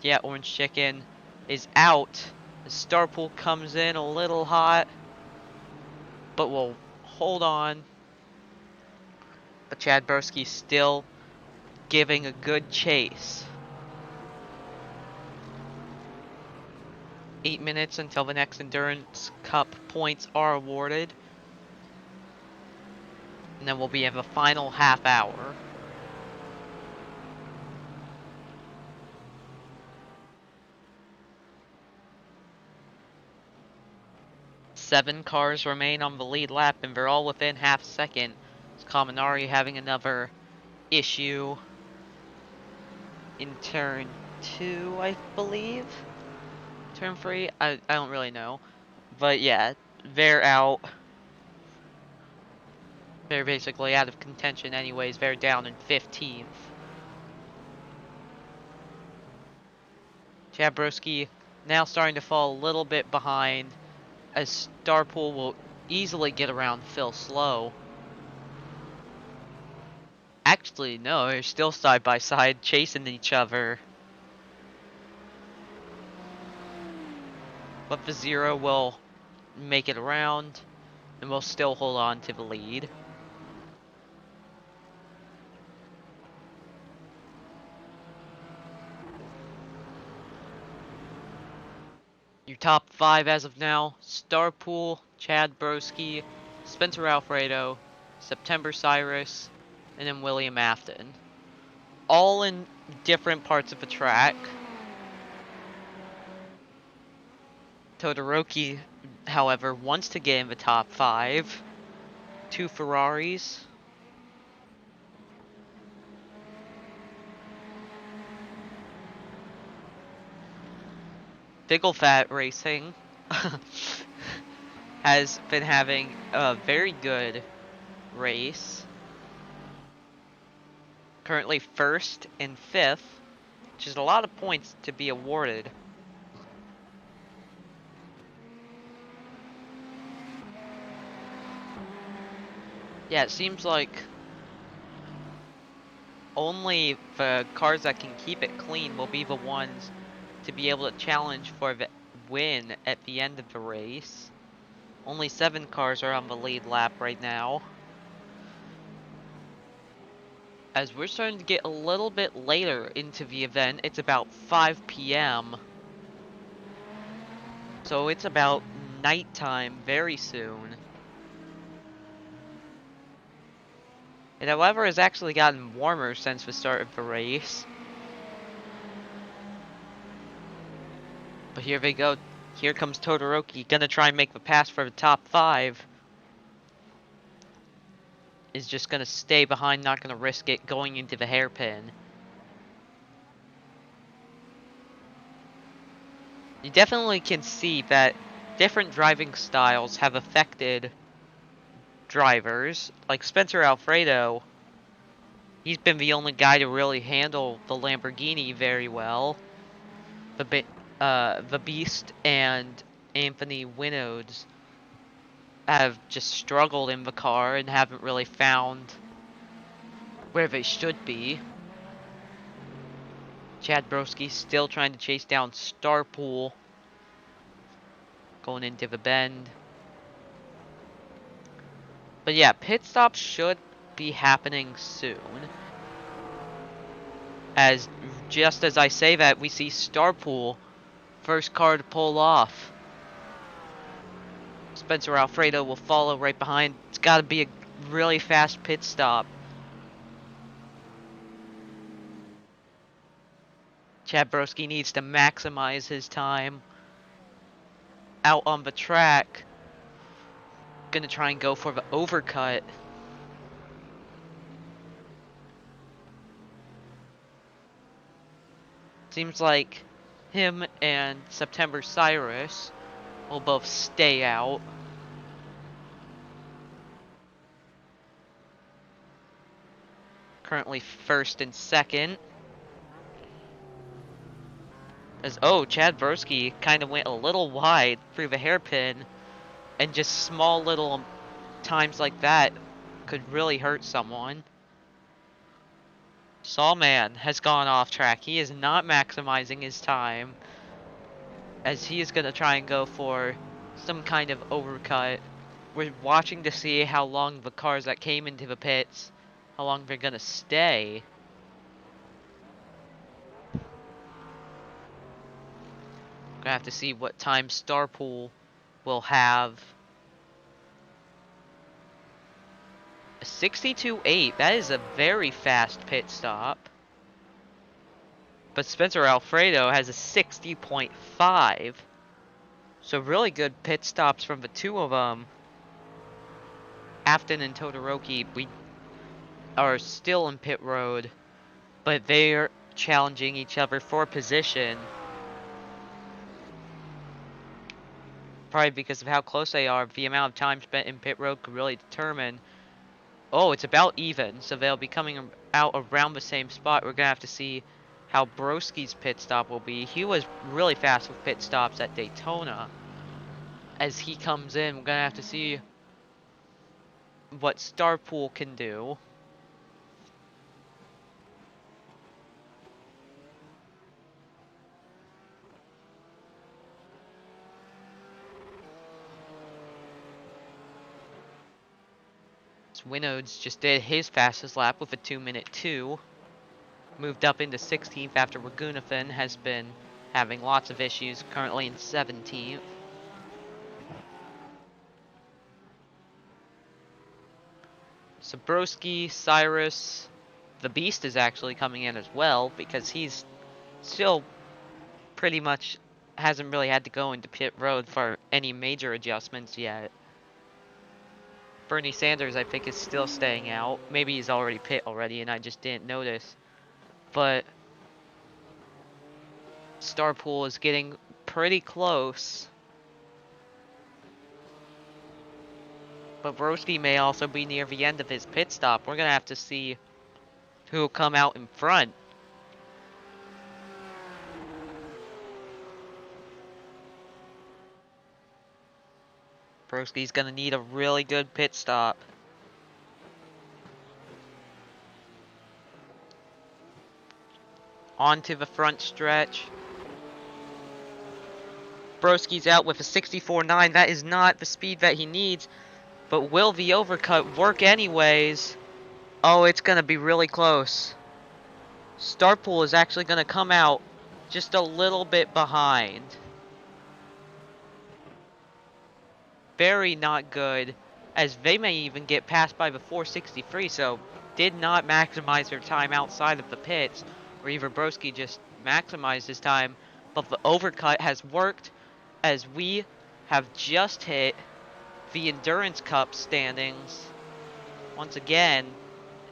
Yeah, Orange Chicken is out. The Starpool comes in a little hot, but will hold on. But Chad Broski still giving a good chase. 8 minutes until the next Endurance Cup points are awarded. And then we'll be in the final half hour. Seven cars remain on the lead lap, and they're all within half a second. Kaminari having another issue in turn 2, I believe. Turn 3? I don't really know. But yeah, they're out. They're basically out of contention anyways. They're down in 15th. Jabrowski now starting to fall a little bit behind as Starpool will easily get around Phil Slow. Actually, no, they're still side by side chasing each other. But the Zero will make it around and will still hold on to the lead. Your top 5 as of now: Starpool, Chad Broski, Spencer Alfredo, September Cyrus, and then William Afton. All in different parts of the track. Todoroki, however, wants to get in the top 5. 2 Ferraris. Fat Racing has been having a very good race. Currently 1st and 5th, which is a lot of points to be awarded. Yeah, it seems like only the cars that can keep it clean will be the ones to be able to challenge for the win at the end of the race. Only 7 cars are on the lead lap right now. As we're starting to get a little bit later into the event, it's about 5 p.m. So it's about nighttime very soon. It, however, has actually gotten warmer since the start of the race. But here they go. Here comes Todoroki, gonna try and make the pass for the top 5. Is just gonna stay behind, not gonna risk it going into the hairpin. You definitely can see that different driving styles have affected drivers. Like Spencer Alfredo, he's been the only guy to really handle the Lamborghini very well. The Beast and Anthony Winnows have just struggled in the car and haven't really found where they should be. Chad Broski still trying to chase down Starpool. Going into the bend. But yeah, pit stops should be happening soon. As just as I say that, we see Starpool, first car to pull off. Spencer Alfredo will follow right behind. It's got to be a really fast pit stop. Chad Broski needs to maximize his time out on the track. Gonna try and go for the overcut. Seems like him and September Cyrus will both stay out. Currently first and second. Chad Broski kind of went a little wide through the hairpin, and just small little times like that could really hurt someone. Sawman has gone off track. He is not maximizing his time, as he is going to try and go for some kind of overcut. We're watching to see how long the cars that came into the pits, how long they're going to stay. Gonna have to see what time Starpool will have. A 62.8. That is a very fast pit stop. But Spencer Alfredo has a 60.5. So really good pit stops from the two of them. Afton and Todoroki, we are still in pit road, but they're challenging each other for position. Probably because of how close they are, the amount of time spent in pit road could really determine. Oh, it's about even, so they'll be coming out around the same spot. We're gonna have to see how Broski's pit stop will be. He was really fast with pit stops at Daytona. As he comes in, we're gonna have to see what Starpool can do. Winnows just did his fastest lap with a 2:02. 2. Moved up into 16th after Ragunathan has been having lots of issues, currently in 17th. Sabroski, Cyrus, the Beast is actually coming in as well, because he's still pretty much hasn't really had to go into pit road for any major adjustments yet. Bernie Sanders, I think, is still staying out. Maybe he's already pit already and I just didn't notice. But Starpool is getting pretty close. But Broski may also be near the end of his pit stop. We're going to have to see who will come out in front. Broski's going to need a really good pit stop. Onto the front stretch. Broski's out with a 64.9. That is not the speed that he needs. But will the overcut work anyways? Oh, it's going to be really close. Starpool is actually going to come out just a little bit behind. Very not good, as they may even get passed by the 463, so did not maximize their time outside of the pits, or even Broski just maximized his time, but the overcut has worked as we have just hit the Endurance Cup standings once again,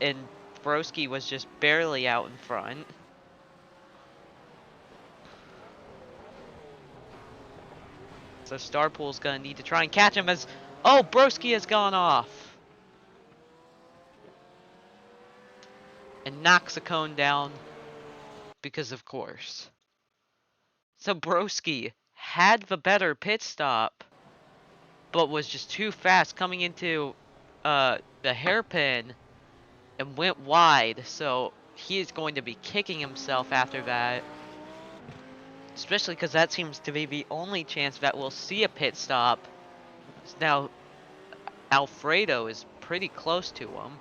and Broski was just barely out in front. So Starpool's gonna need to try and catch him as... Oh, Broski has gone off! And knocks a cone down, because of course. So Broski had the better pit stop, but was just too fast coming into the hairpin and went wide. So he is going to be kicking himself after that. Especially because that seems to be the only chance that we'll see a pit stop. Now, Alfredo is pretty close to him.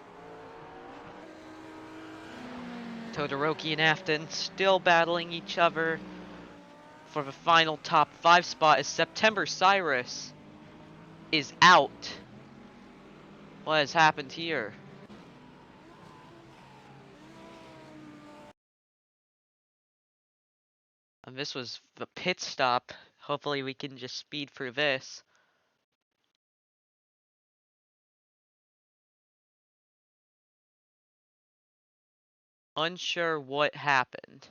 Todoroki and Afton still battling each other for the final top 5 spot as September Cyrus is out. What has happened here? And this was the pit stop. Hopefully we can just speed through this. Unsure what happened.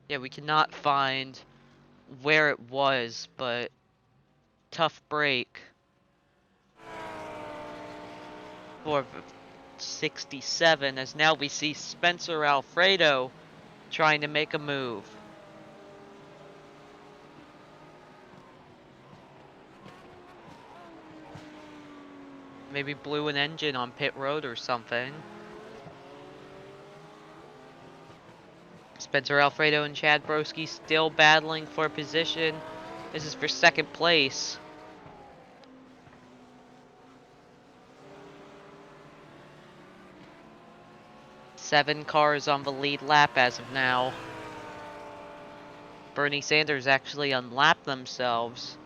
Yeah, we cannot find where it was, but tough break for 67 as now we see Spencer Alfredo trying to make a move. Maybe blew an engine on pit road or something. Spencer Alfredo and Chad Broski still battling for position. This is for second place. Seven cars on the lead lap as of now. Bernie Sanders actually unlapped themselves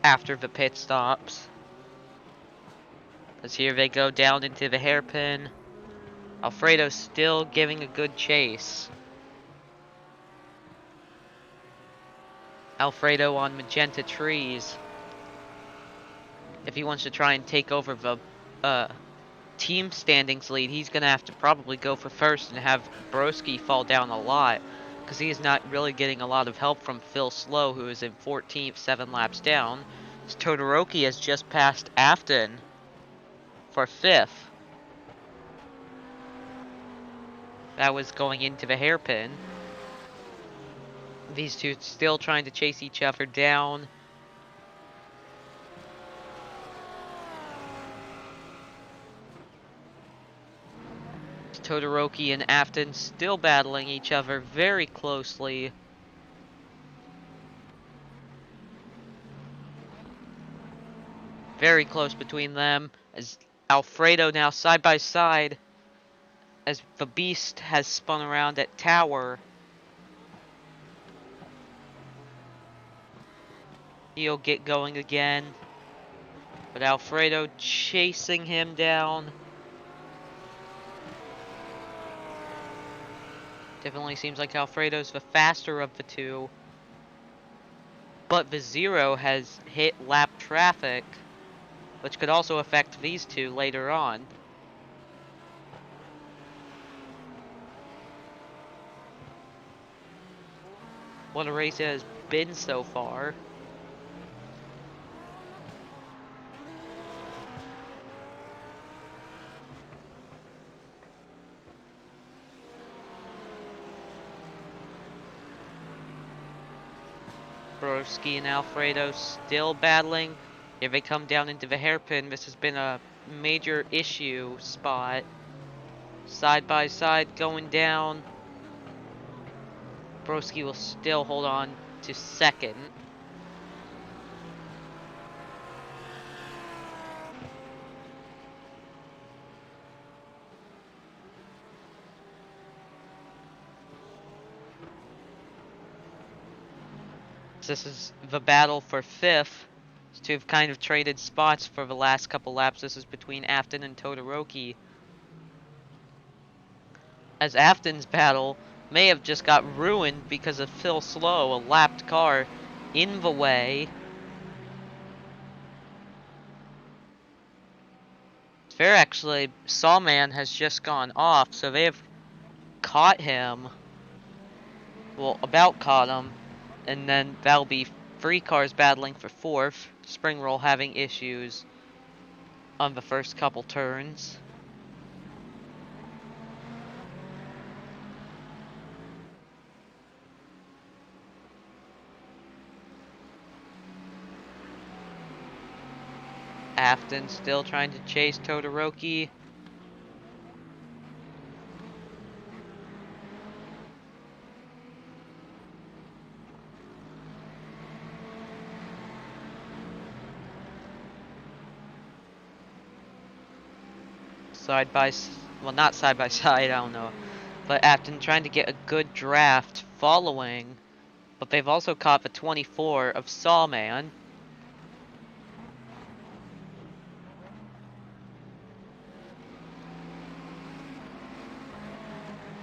after the pit stops. As here they go down into the hairpin. Alfredo still giving a good chase. Alfredo on magenta trees. If he wants to try and take over the team standings lead, he's going to have to probably go for first and have Broski fall down a lot, because he is not really getting a lot of help from Phil Slow, who is in 14th, 7 laps down. Todoroki has just passed Afton for 5th. That was going into the hairpin. These two still trying to chase each other down. Todoroki and Afton still battling each other very closely. Very close between them, as Alfredo now side by side as the Beast has spun around at Tower. He'll get going again, but Alfredo chasing him down. Definitely seems like Alfredo's the faster of the two. But the Zero has hit lap traffic, which could also affect these two later on. What a race it has been so far. Broski and Alfredo still battling. Here they come down into the hairpin. This has been a major issue spot. Side by side going down. Broski will still hold on to second. This is the battle for 5th. These two have kind of traded spots for the last couple laps. This is between Afton and Todoroki. as Afton's battle may have just got ruined because of Phil Slow, a lapped car, in the way. Fair actually, Sawman has just gone off, so they have caught him. Well, about caught him. And then that'll be 3 cars battling for 4th. Spring Roll having issues on the first couple turns. Afton still trying to chase Todoroki. Well, not side by side, I don't know. But Afton trying to get a good draft following. But they've also caught the 24 of Sawman.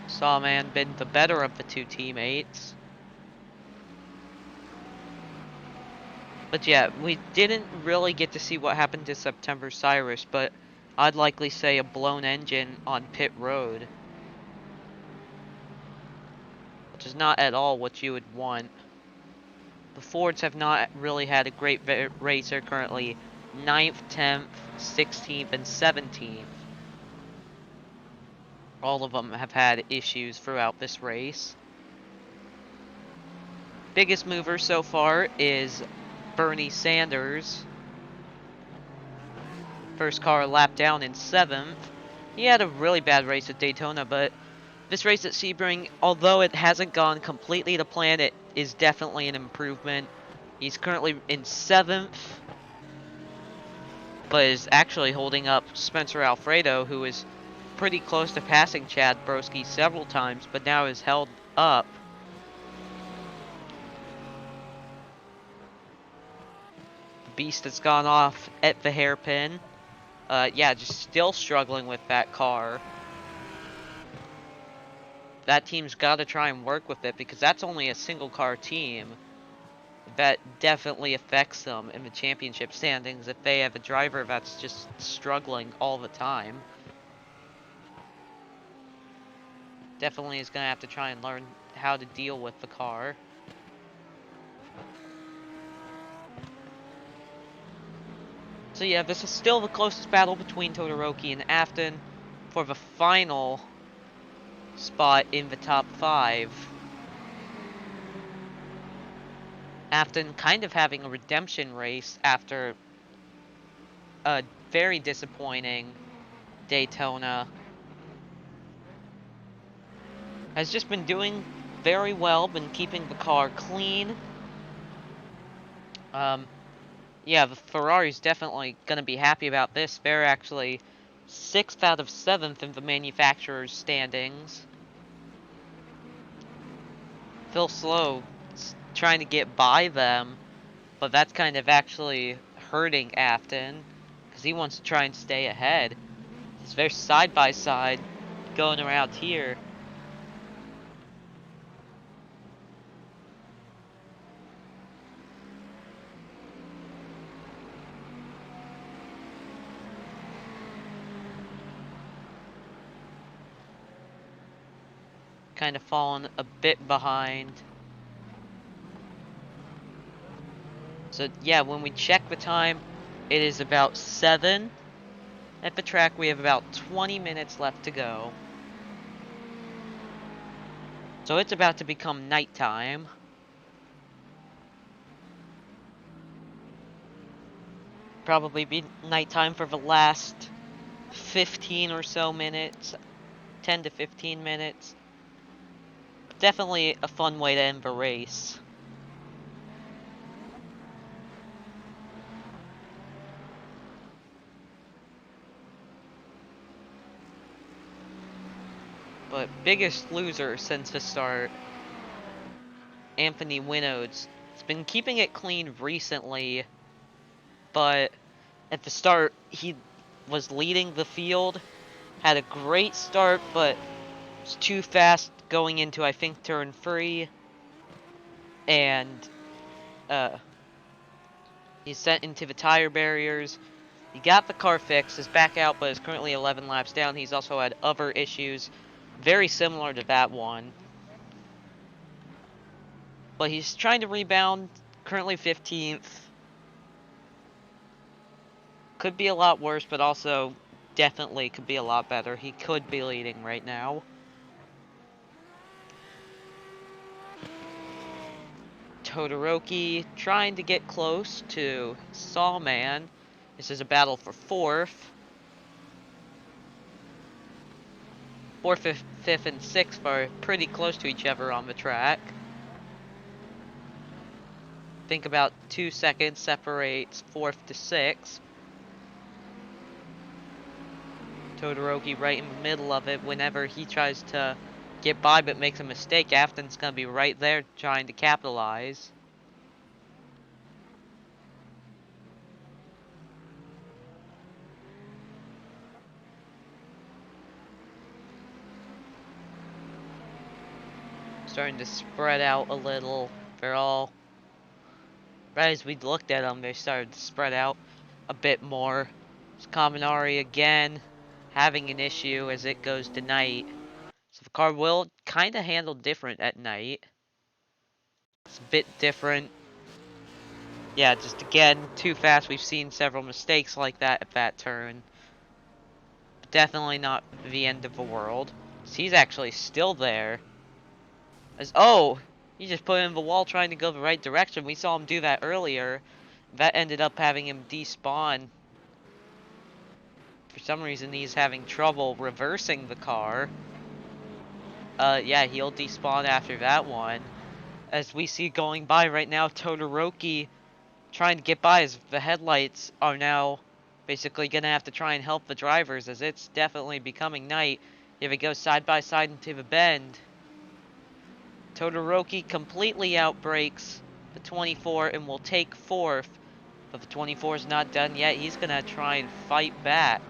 Sawman been the better of the 2 teammates. But yeah, we didn't really get to see what happened to September Cyrus, but I'd likely say a blown engine on pit road. Which is not at all what you would want. The Fords have not really had a great racer currently. 9th, 10th, 16th, and 17th. All of them have had issues throughout this race. Biggest mover so far is Bernie Sanders. First car lap down in 7th. He had a really bad race at Daytona, but this race at Sebring, although it hasn't gone completely to plan, it is definitely an improvement. He's currently in 7th, but is actually holding up Spencer Alfredo, who is pretty close to passing Chad Broski several times, but now is held up. The Beast has gone off at the hairpin. Yeah, just still struggling with that car. That team's got to try and work with it because that's only a single car team. That definitely affects them in the championship standings if they have a driver that's just struggling all the time. Definitely is going to have to try and learn how to deal with the car. So yeah, this is still the closest battle between Todoroki and Afton for the final spot in the top 5. Afton kind of having a redemption race after a very disappointing Daytona. Has just been doing very well, been keeping the car clean. Yeah, the Ferrari's definitely going to be happy about this. They're actually 6th out of 7th in the manufacturer's standings. Phil Slow trying to get by them, but that's kind of actually hurting Afton because he wants to try and stay ahead. It's very side by side going around here. Kind of fallen a bit behind. So yeah, when we check the time, it is about 7. At the track, we have about 20 minutes left to go. So it's about to become nighttime. Probably be nighttime for the last 15 or so minutes. 10 to 15 minutes. Definitely a fun way to end the race. But biggest loser since the start, Anthony Winnodes. He's been keeping it clean recently, but at the start he was leading the field, had a great start, but It's too fast going into, I think, turn 3. And he's sent into the tire barriers. He got the car fixed, is back out, but is currently 11 laps down. He's also had other issues very similar to that one. But he's trying to rebound, currently 15th. Could be a lot worse, but also definitely could be a lot better. He could be leading right now. Todoroki trying to get close to Sawman. This is a battle for 4th. 4th, 5th, and 6th are pretty close to each other on the track. Think about 2 seconds separates 4th to 6th. Todoroki right in the middle of it. Whenever he tries to get by but makes a mistake, Afton's going to be right there trying to capitalize. Starting to spread out a little. They're all... Right as we looked at them, they started to spread out a bit more. It's Kaminari again having an issue as it goes to night. So the car will kind of handle different at night. It's a bit different. Yeah, just again, too fast. We've seen several mistakes like that at that turn. But definitely not the end of the world. So he's actually still there. As oh, he just put in the wall trying to go the right direction. We saw him do that earlier. That ended up having him despawn. For some reason, he's having trouble reversing the car. Yeah, he'll despawn after that one. As we see going by right now, Todoroki trying to get by as the headlights are now basically going to have to try and help the drivers as it's definitely becoming night. Here we go side by side into the bend. Todoroki completely outbrakes the 24 and will take 4th. But the 24 is not done yet. He's going to try and fight back.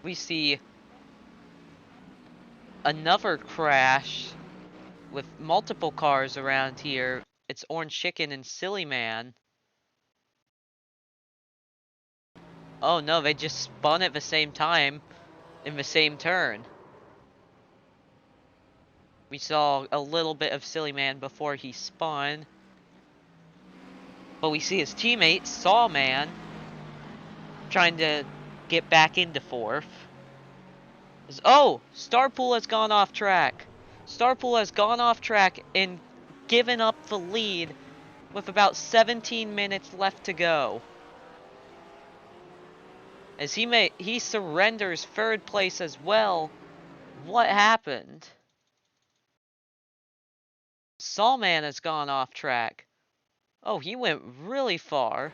We see another crash with multiple cars around here. It's Orange Chicken and Silly Man. Oh no, they just spun at the same time in the same turn. We saw a little bit of Silly Man before he spun. But we see his teammate, Sawman, trying to get back into 4th. Oh! Starpool has gone off track. Starpool has gone off track and given up the lead with about 17 minutes left to go. As he surrenders 3rd place as well. What happened? Sawman has gone off track. Oh, he went really far.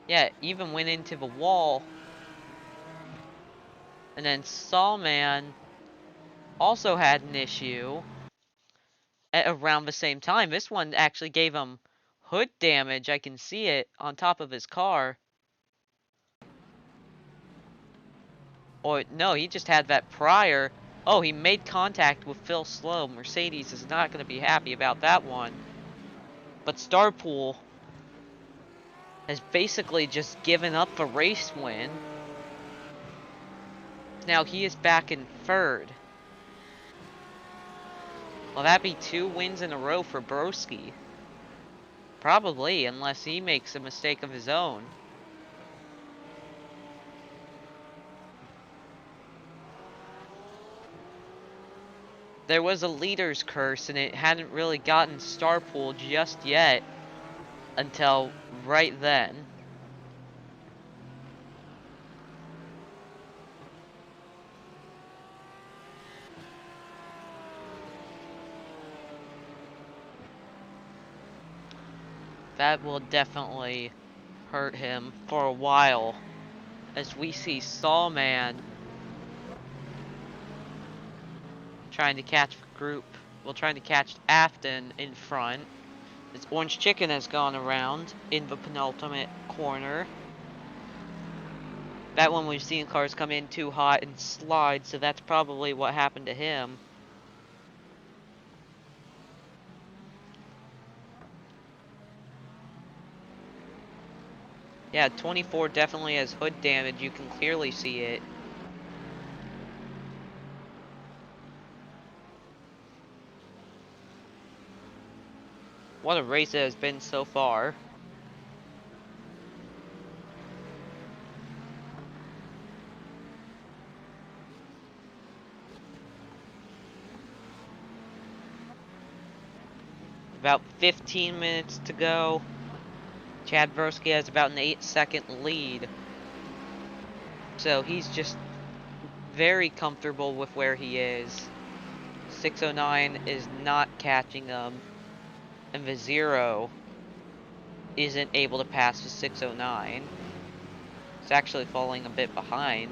Yeah, even went into the wall. And then Sawman also had an issue at around the same time. This one actually gave him hood damage. I can see it on top of his car. Or no, he just had that prior. Oh, he made contact with Phil Slow. Mercedes is not going to be happy about that one. But Starpool has basically just given up the race win. Now he is back in 3rd. Will that be 2 wins in a row for Broski? Probably, unless he makes a mistake of his own. There was a leader's curse, and it hadn't really gotten Starpool just yet until right then. That will definitely hurt him for a while, as we see Sawman trying to catch group. Well, trying to catch Afton in front. This Orange Chicken has gone around in the penultimate corner. That one we've seen cars come in too hot and slide, so that's probably what happened to him. Yeah, 24 definitely has hood damage. You can clearly see it. What a race it has been so far. About 15 minutes to go. Chad Broski has about an 8-second lead. So he's just very comfortable with where he is. 609 is not catching him. And the 0 isn't able to pass the 609. It's actually falling a bit behind.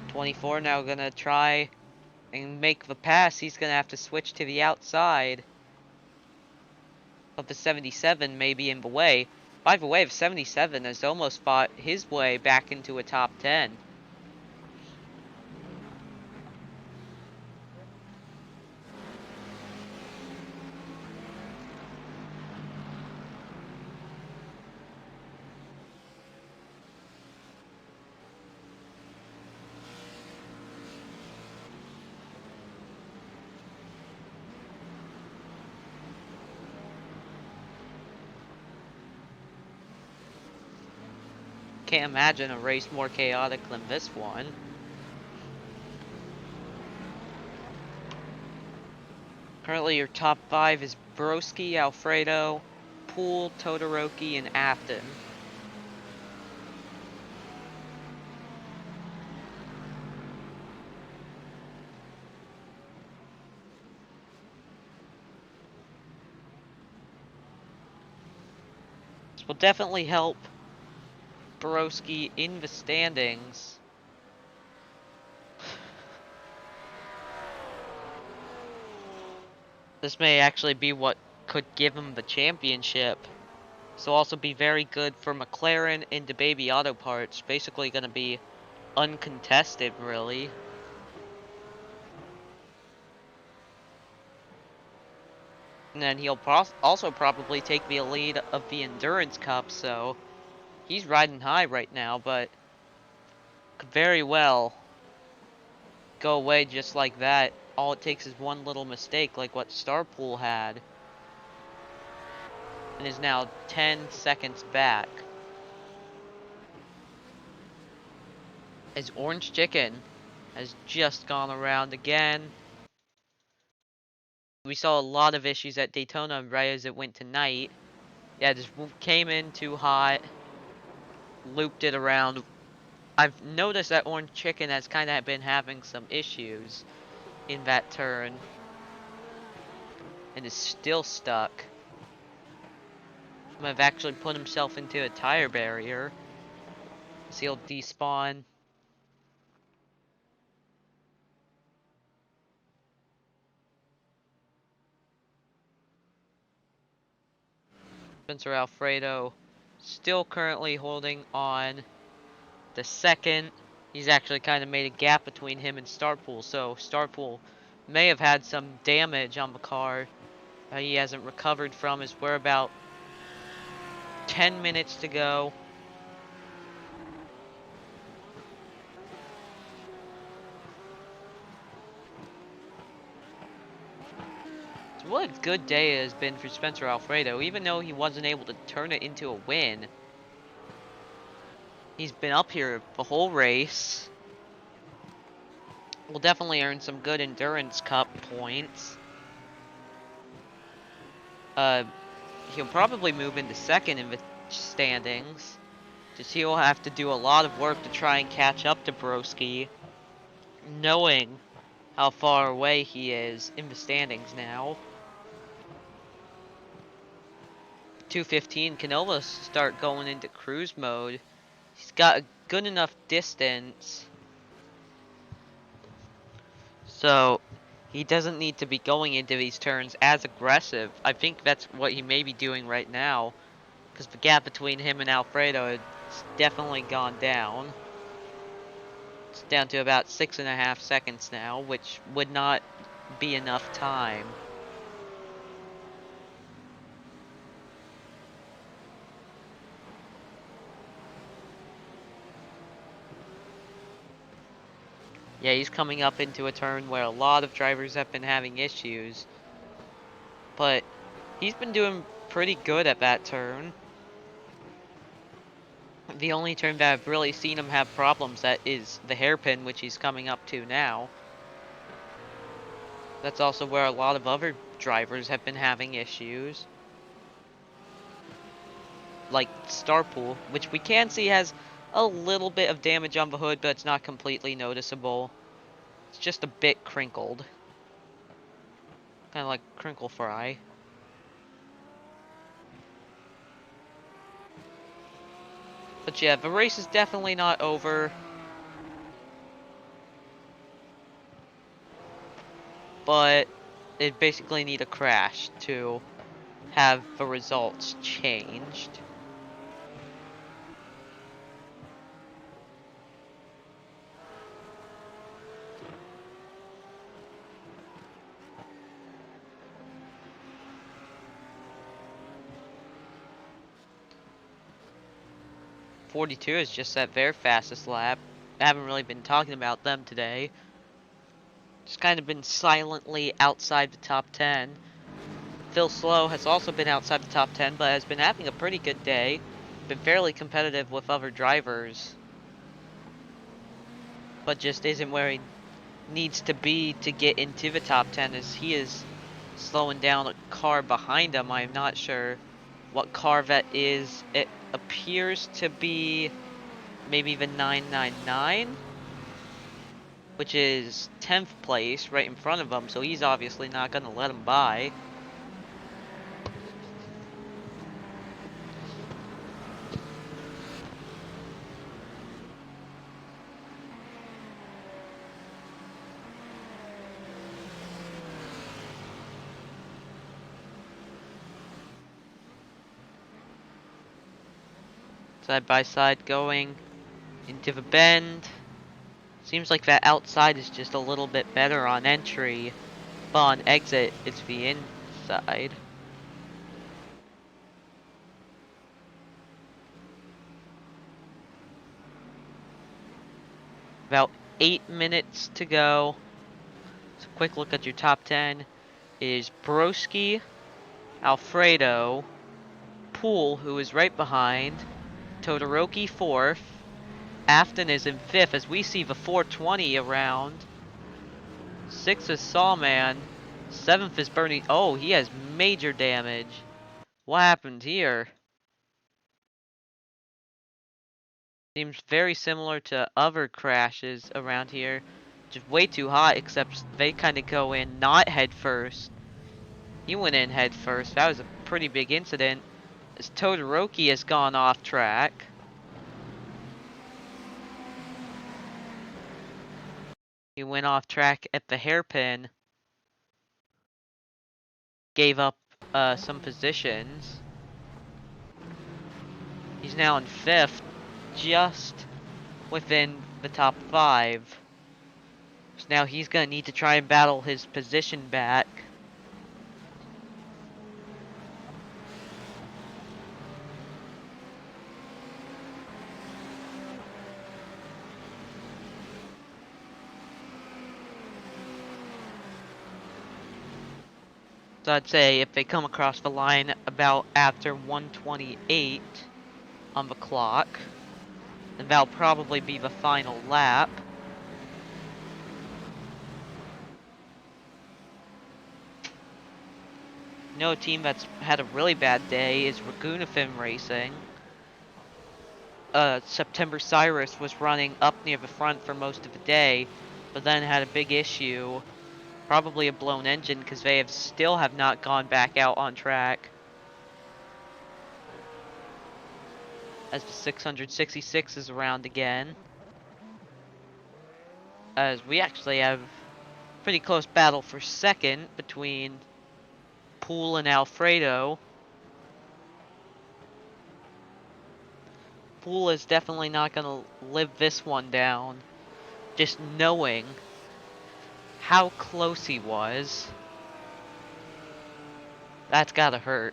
24 now gonna try and make the pass. He's gonna have to switch to the outside of the 77, maybe in the way. By the way, the 77 has almost fought his way back into a top 10. Can't imagine a race more chaotic than this one. Currently your top 5 is Broski, Alfredo, Poole, Todoroki, and Afton. This will definitely help Broski in the standings. This may actually be what could give him the championship. This will also be very good for McLaren into Baby Auto Parts. Basically going to be uncontested, really. And then he'll also probably take the lead of the Endurance Cup, so he's riding high right now, but could very well go away just like that. All it takes is one little mistake, like what Starpool had, and is now 10 seconds back. As Orange Chicken has just gone around again. We saw a lot of issues at Daytona right as it went to night. Yeah, just came in too hot, looped it around. I've noticed that Orange Chicken has kind of been having some issues in that turn and is still stuck. Might have actually put himself into a tire barrier. So he'll despawn. Spencer Alfredo still currently holding on the second. He's actually kind of made a gap between him and Starpool, so Starpool may have had some damage on the car he hasn't recovered from. As we're about 10 minutes to go. So what a good day it has been for Spencer Alfredo, even though he wasn't able to turn it into a win. He's been up here the whole race. Will definitely earn some good Endurance Cup points. He'll probably move into second in the standings. Just he'll have to do a lot of work to try and catch up to Broski, knowing how far away he is in the standings now. 215 can almost start going into cruise mode. He's got a good enough distance So he doesn't need to be going into these turns as aggressive. I think that's what he may be doing right now, because the gap between him and Alfredo has definitely gone down. It's down to about 6.5 seconds now, which would not be enough time. Yeah, he's coming up into a turn where a lot of drivers have been having issues, but he's been doing pretty good at that turn. The only turn that I've really seen him have problems at is the hairpin, which he's coming up to now. That's also where a lot of other drivers have been having issues. Like Starpool, which we can see has a little bit of damage on the hood, but it's not completely noticeable. It's just a bit crinkled. Kind of like crinkle fry. But yeah, the race is definitely not over. But it basically need a crash to have the results changed. .42 is just at their fastest lap. I haven't really been talking about them today. Just kind of been silently outside the top 10. Phil Slow has also been outside the top 10, but has been having a pretty good day. Been fairly competitive with other drivers, but just isn't where he needs to be to get into the top 10, as he is slowing down a car behind him. I'm not sure what car that is. It appears to be maybe the 999, which is 10th place right in front of him, so he's obviously not going to let him by. Side by side going into the bend. Seems like that outside is just a little bit better on entry, but on exit it's the inside. About 8 minutes to go. So quick look at your top 10 is Broski, Alfredo, Poole, who is right behind, Todoroki 4th, Afton is in 5th as we see the 420 around. 6th is Sawman, 7th is Bernie. Oh, he has major damage. What happened here? Seems very similar to other crashes around here. Just way too hot, except they kind of go in not head first. He went in head first. That was a pretty big incident. As Todoroki has gone off track. He went off track at the hairpin. Gave up some positions. He's now in 5th, just within the top 5. So now he's going to need to try and battle his position back. So I'd say if they come across the line about after 128 on the clock, then that'll probably be the final lap. No team that's had a really bad day is Ragunafin Racing. September Cyrus was running up near the front for most of the day, but then had a big issue. Probably a blown engine, because they still have not gone back out on track. As the 666 is around again. As we actually have Pretty close battle for second between Poole and Alfredo. Poole is definitely not going to live this one down. Just knowing how close he was, that's gotta hurt.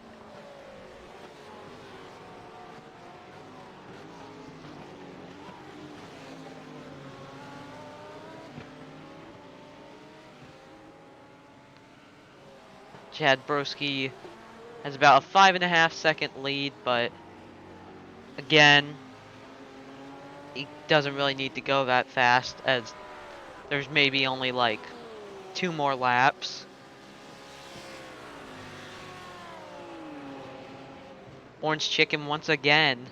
Chad Broski has about a 5.5 second lead, but again, he doesn't really need to go that fast, as there's maybe only like 2 more laps. Orange Chicken once again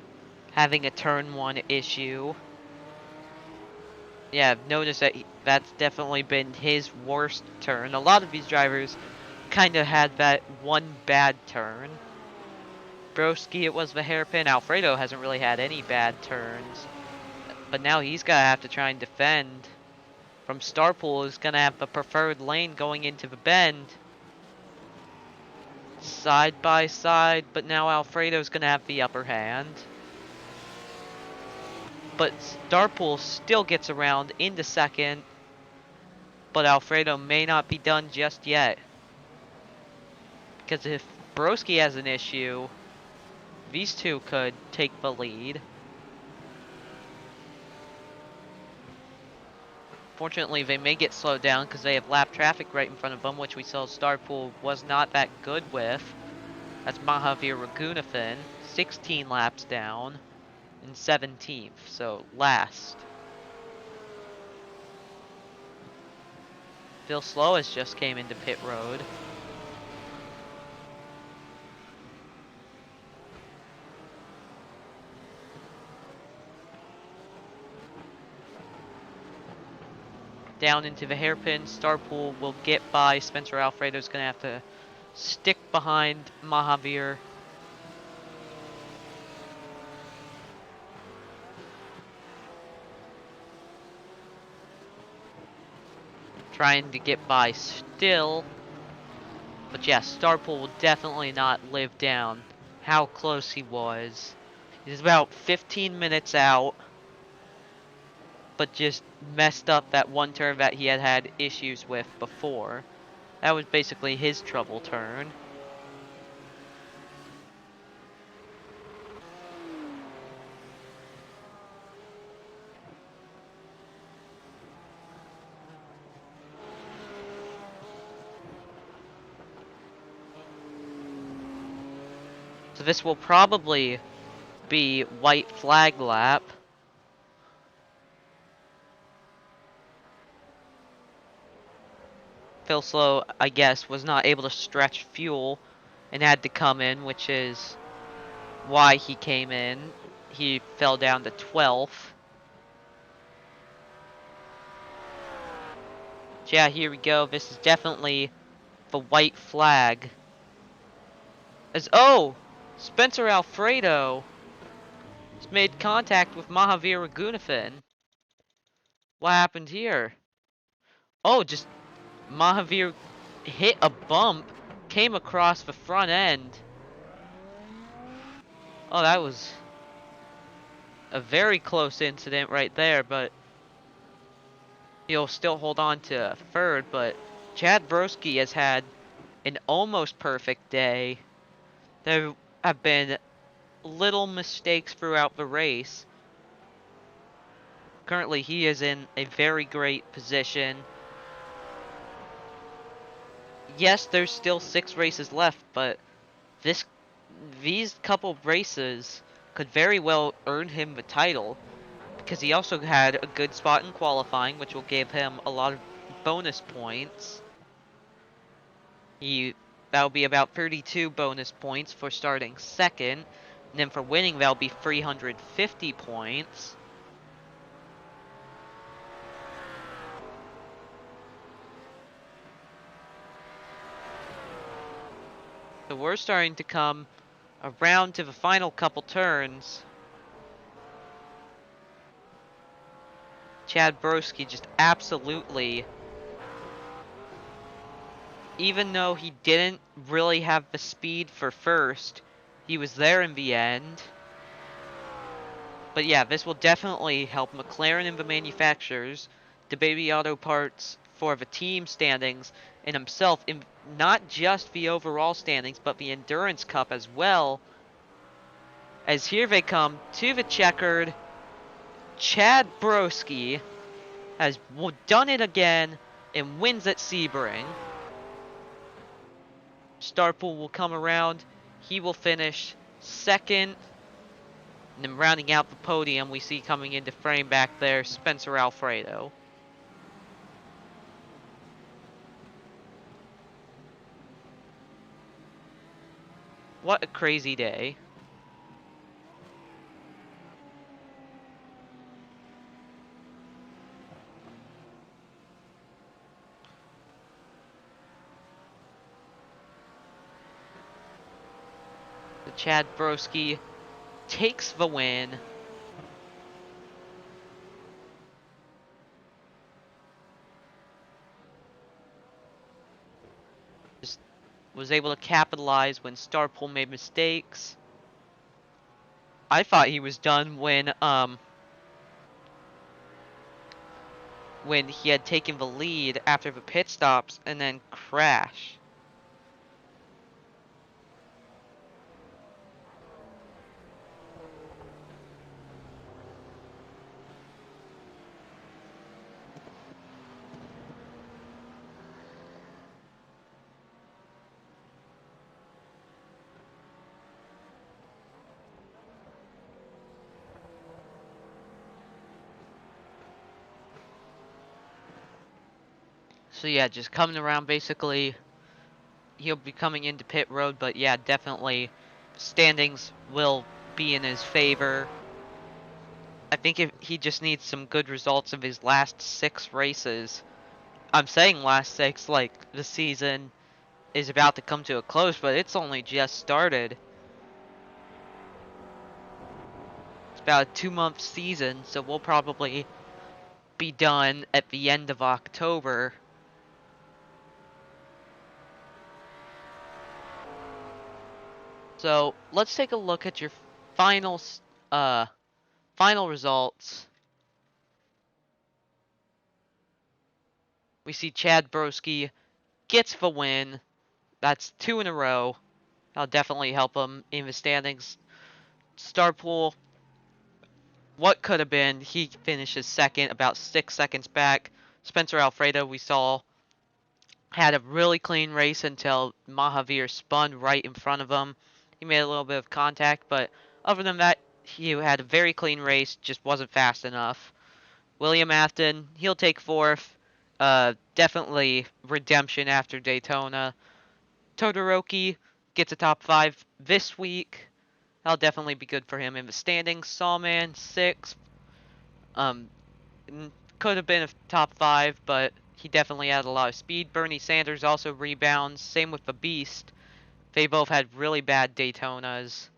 having a turn 1 issue. Yeah, I've noticed that that's definitely been his worst turn. A lot of these drivers kind of had that one bad turn. Broski, it was the hairpin. Alfredo hasn't really had any bad turns. But now he's going to have to try and defend. From Starpool is going to have the preferred lane going into the bend. Side by side, but now Alfredo's going to have the upper hand. But Starpool still gets around into second. But Alfredo may not be done just yet. Because if Broski has an issue, these two could take the lead. Fortunately, they may get slowed down because they have lap traffic right in front of them, which we saw Starpool was not that good with. That's Mahavir Raghunathan, 16 laps down, and 17th, so last. Phil Sloas just came into pit road. Down into the hairpin, Starpool will get by. Spencer Alfredo's going to have to stick behind Mahavir. Trying to get by still. But yeah, Starpool will definitely not live down how close he was. He's about 15 minutes out, but just messed up that one turn that he had had issues with before. That was basically his trouble turn. So this will probably be white flag lap. Phil Slow, I guess, was not able to stretch fuel and had to come in, which is why he came in. He fell down to 12th. Yeah, here we go. This is definitely the white flag. Spencer Alfredo has made contact with Mahavir Raghunathan. What happened here? Oh, just Mahavir hit a bump, came across the front end. Oh, that was a very close incident right there, but he'll still hold on to third. But Chad Broski has had an almost perfect day. There have been little mistakes throughout the race. Currently, he is in a very great position. Yes, there's still 6 races left, but these couple races could very well earn him the title, because he also had a good spot in qualifying, which will give him a lot of bonus points. That'll be about 32 bonus points for starting second, and then for winning that'll be 350 points. So we're starting to come around to the final couple turns. Chad Broski just absolutely even though he didn't really have the speed for first, he was there in the end. But yeah, this will definitely help McLaren and the manufacturers, the baby auto parts for the team standings, and himself in not just the overall standings, but the Endurance Cup as well. As here they come to the checkered. Chad Broski has done it again and wins at Sebring. Starpool will come around. He will finish second. And then rounding out the podium, we see coming into frame back there, Spencer Alfredo. What a crazy day. The Chad Broski takes the win. Just was able to capitalize when Starpool made mistakes. I thought he was done when he had taken the lead after the pit stops and then crash. So yeah, just coming around basically, he'll be coming into pit road, but yeah, definitely standings will be in his favor. I think if he just needs some good results of his last 6 races. I'm saying last 6 like the season is about to come to a close, but it's only just started. It's about a 2-month season, so we'll probably be done at the end of October. So let's take a look at your final uh final results. We see Chad Broski gets the win. That's 2 in a row. That'll definitely help him in the standings. Starpool, what could have been, he finishes second, about 6 seconds back. Spencer Alfredo, we saw, had a really clean race until Mahavir spun right in front of him. He made a little bit of contact, but other than that, he had a very clean race, just wasn't fast enough. William Afton, he'll take 4th. Definitely redemption after Daytona. Todoroki gets a top 5 this week. That'll definitely be good for him in the standings. Sawman, 6th. Um, could have been a top 5, but he definitely had a lot of speed. Bernie Sanders also rebounds. Same with the Beast. They both had really bad Daytonas.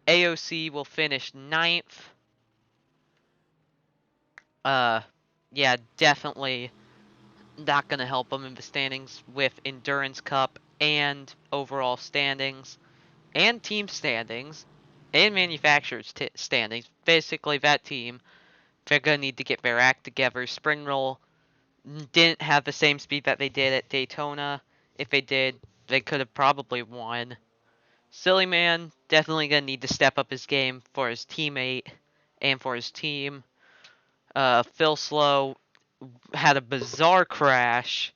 AOC will finish 9th. Uh, yeah, definitely not going to help him in the standings with Endurance Cup and overall standings and team standings and manufacturers standings. Basically, that team, they're going to need to get their act together. Spring Roll didn't have the same speed that they did at Daytona. If they did, they could have probably won. Silly Man definitely gonna need to step up his game for his teammate and for his team. Phil Slow had a bizarre crash.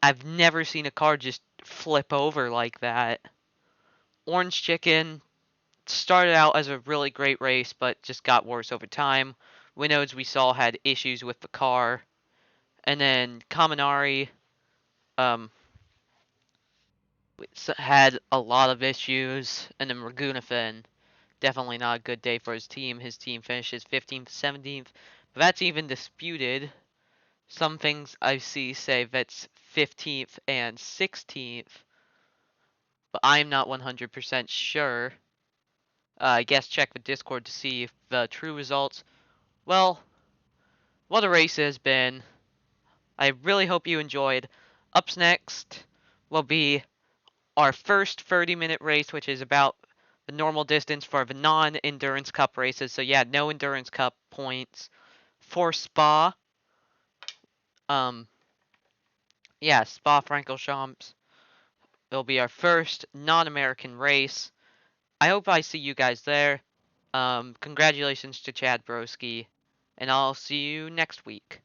I've never seen a car just flip over like that. Orange Chicken started out as a really great race, but just got worse over time. Winnows we saw had issues with the car. And then Kaminari, um, had a lot of issues, and then Ragunathan, definitely not a good day for his team. His team finishes 15th, 17th, but that's even disputed. Some things I see say that's 15th and 16th, but I'm not 100% sure. I guess check the Discord to see if the true results. Well, what a race it has been. I really hope you enjoyed. Up next will be our first 30-minute race, which is about the normal distance for the non-endurance cup races. So yeah, no endurance cup points for Spa. Um, yeah, Spa-Francorchamps will be our first non-American race. I hope I see you guys there. Congratulations to Chad Broski, and I'll see you next week.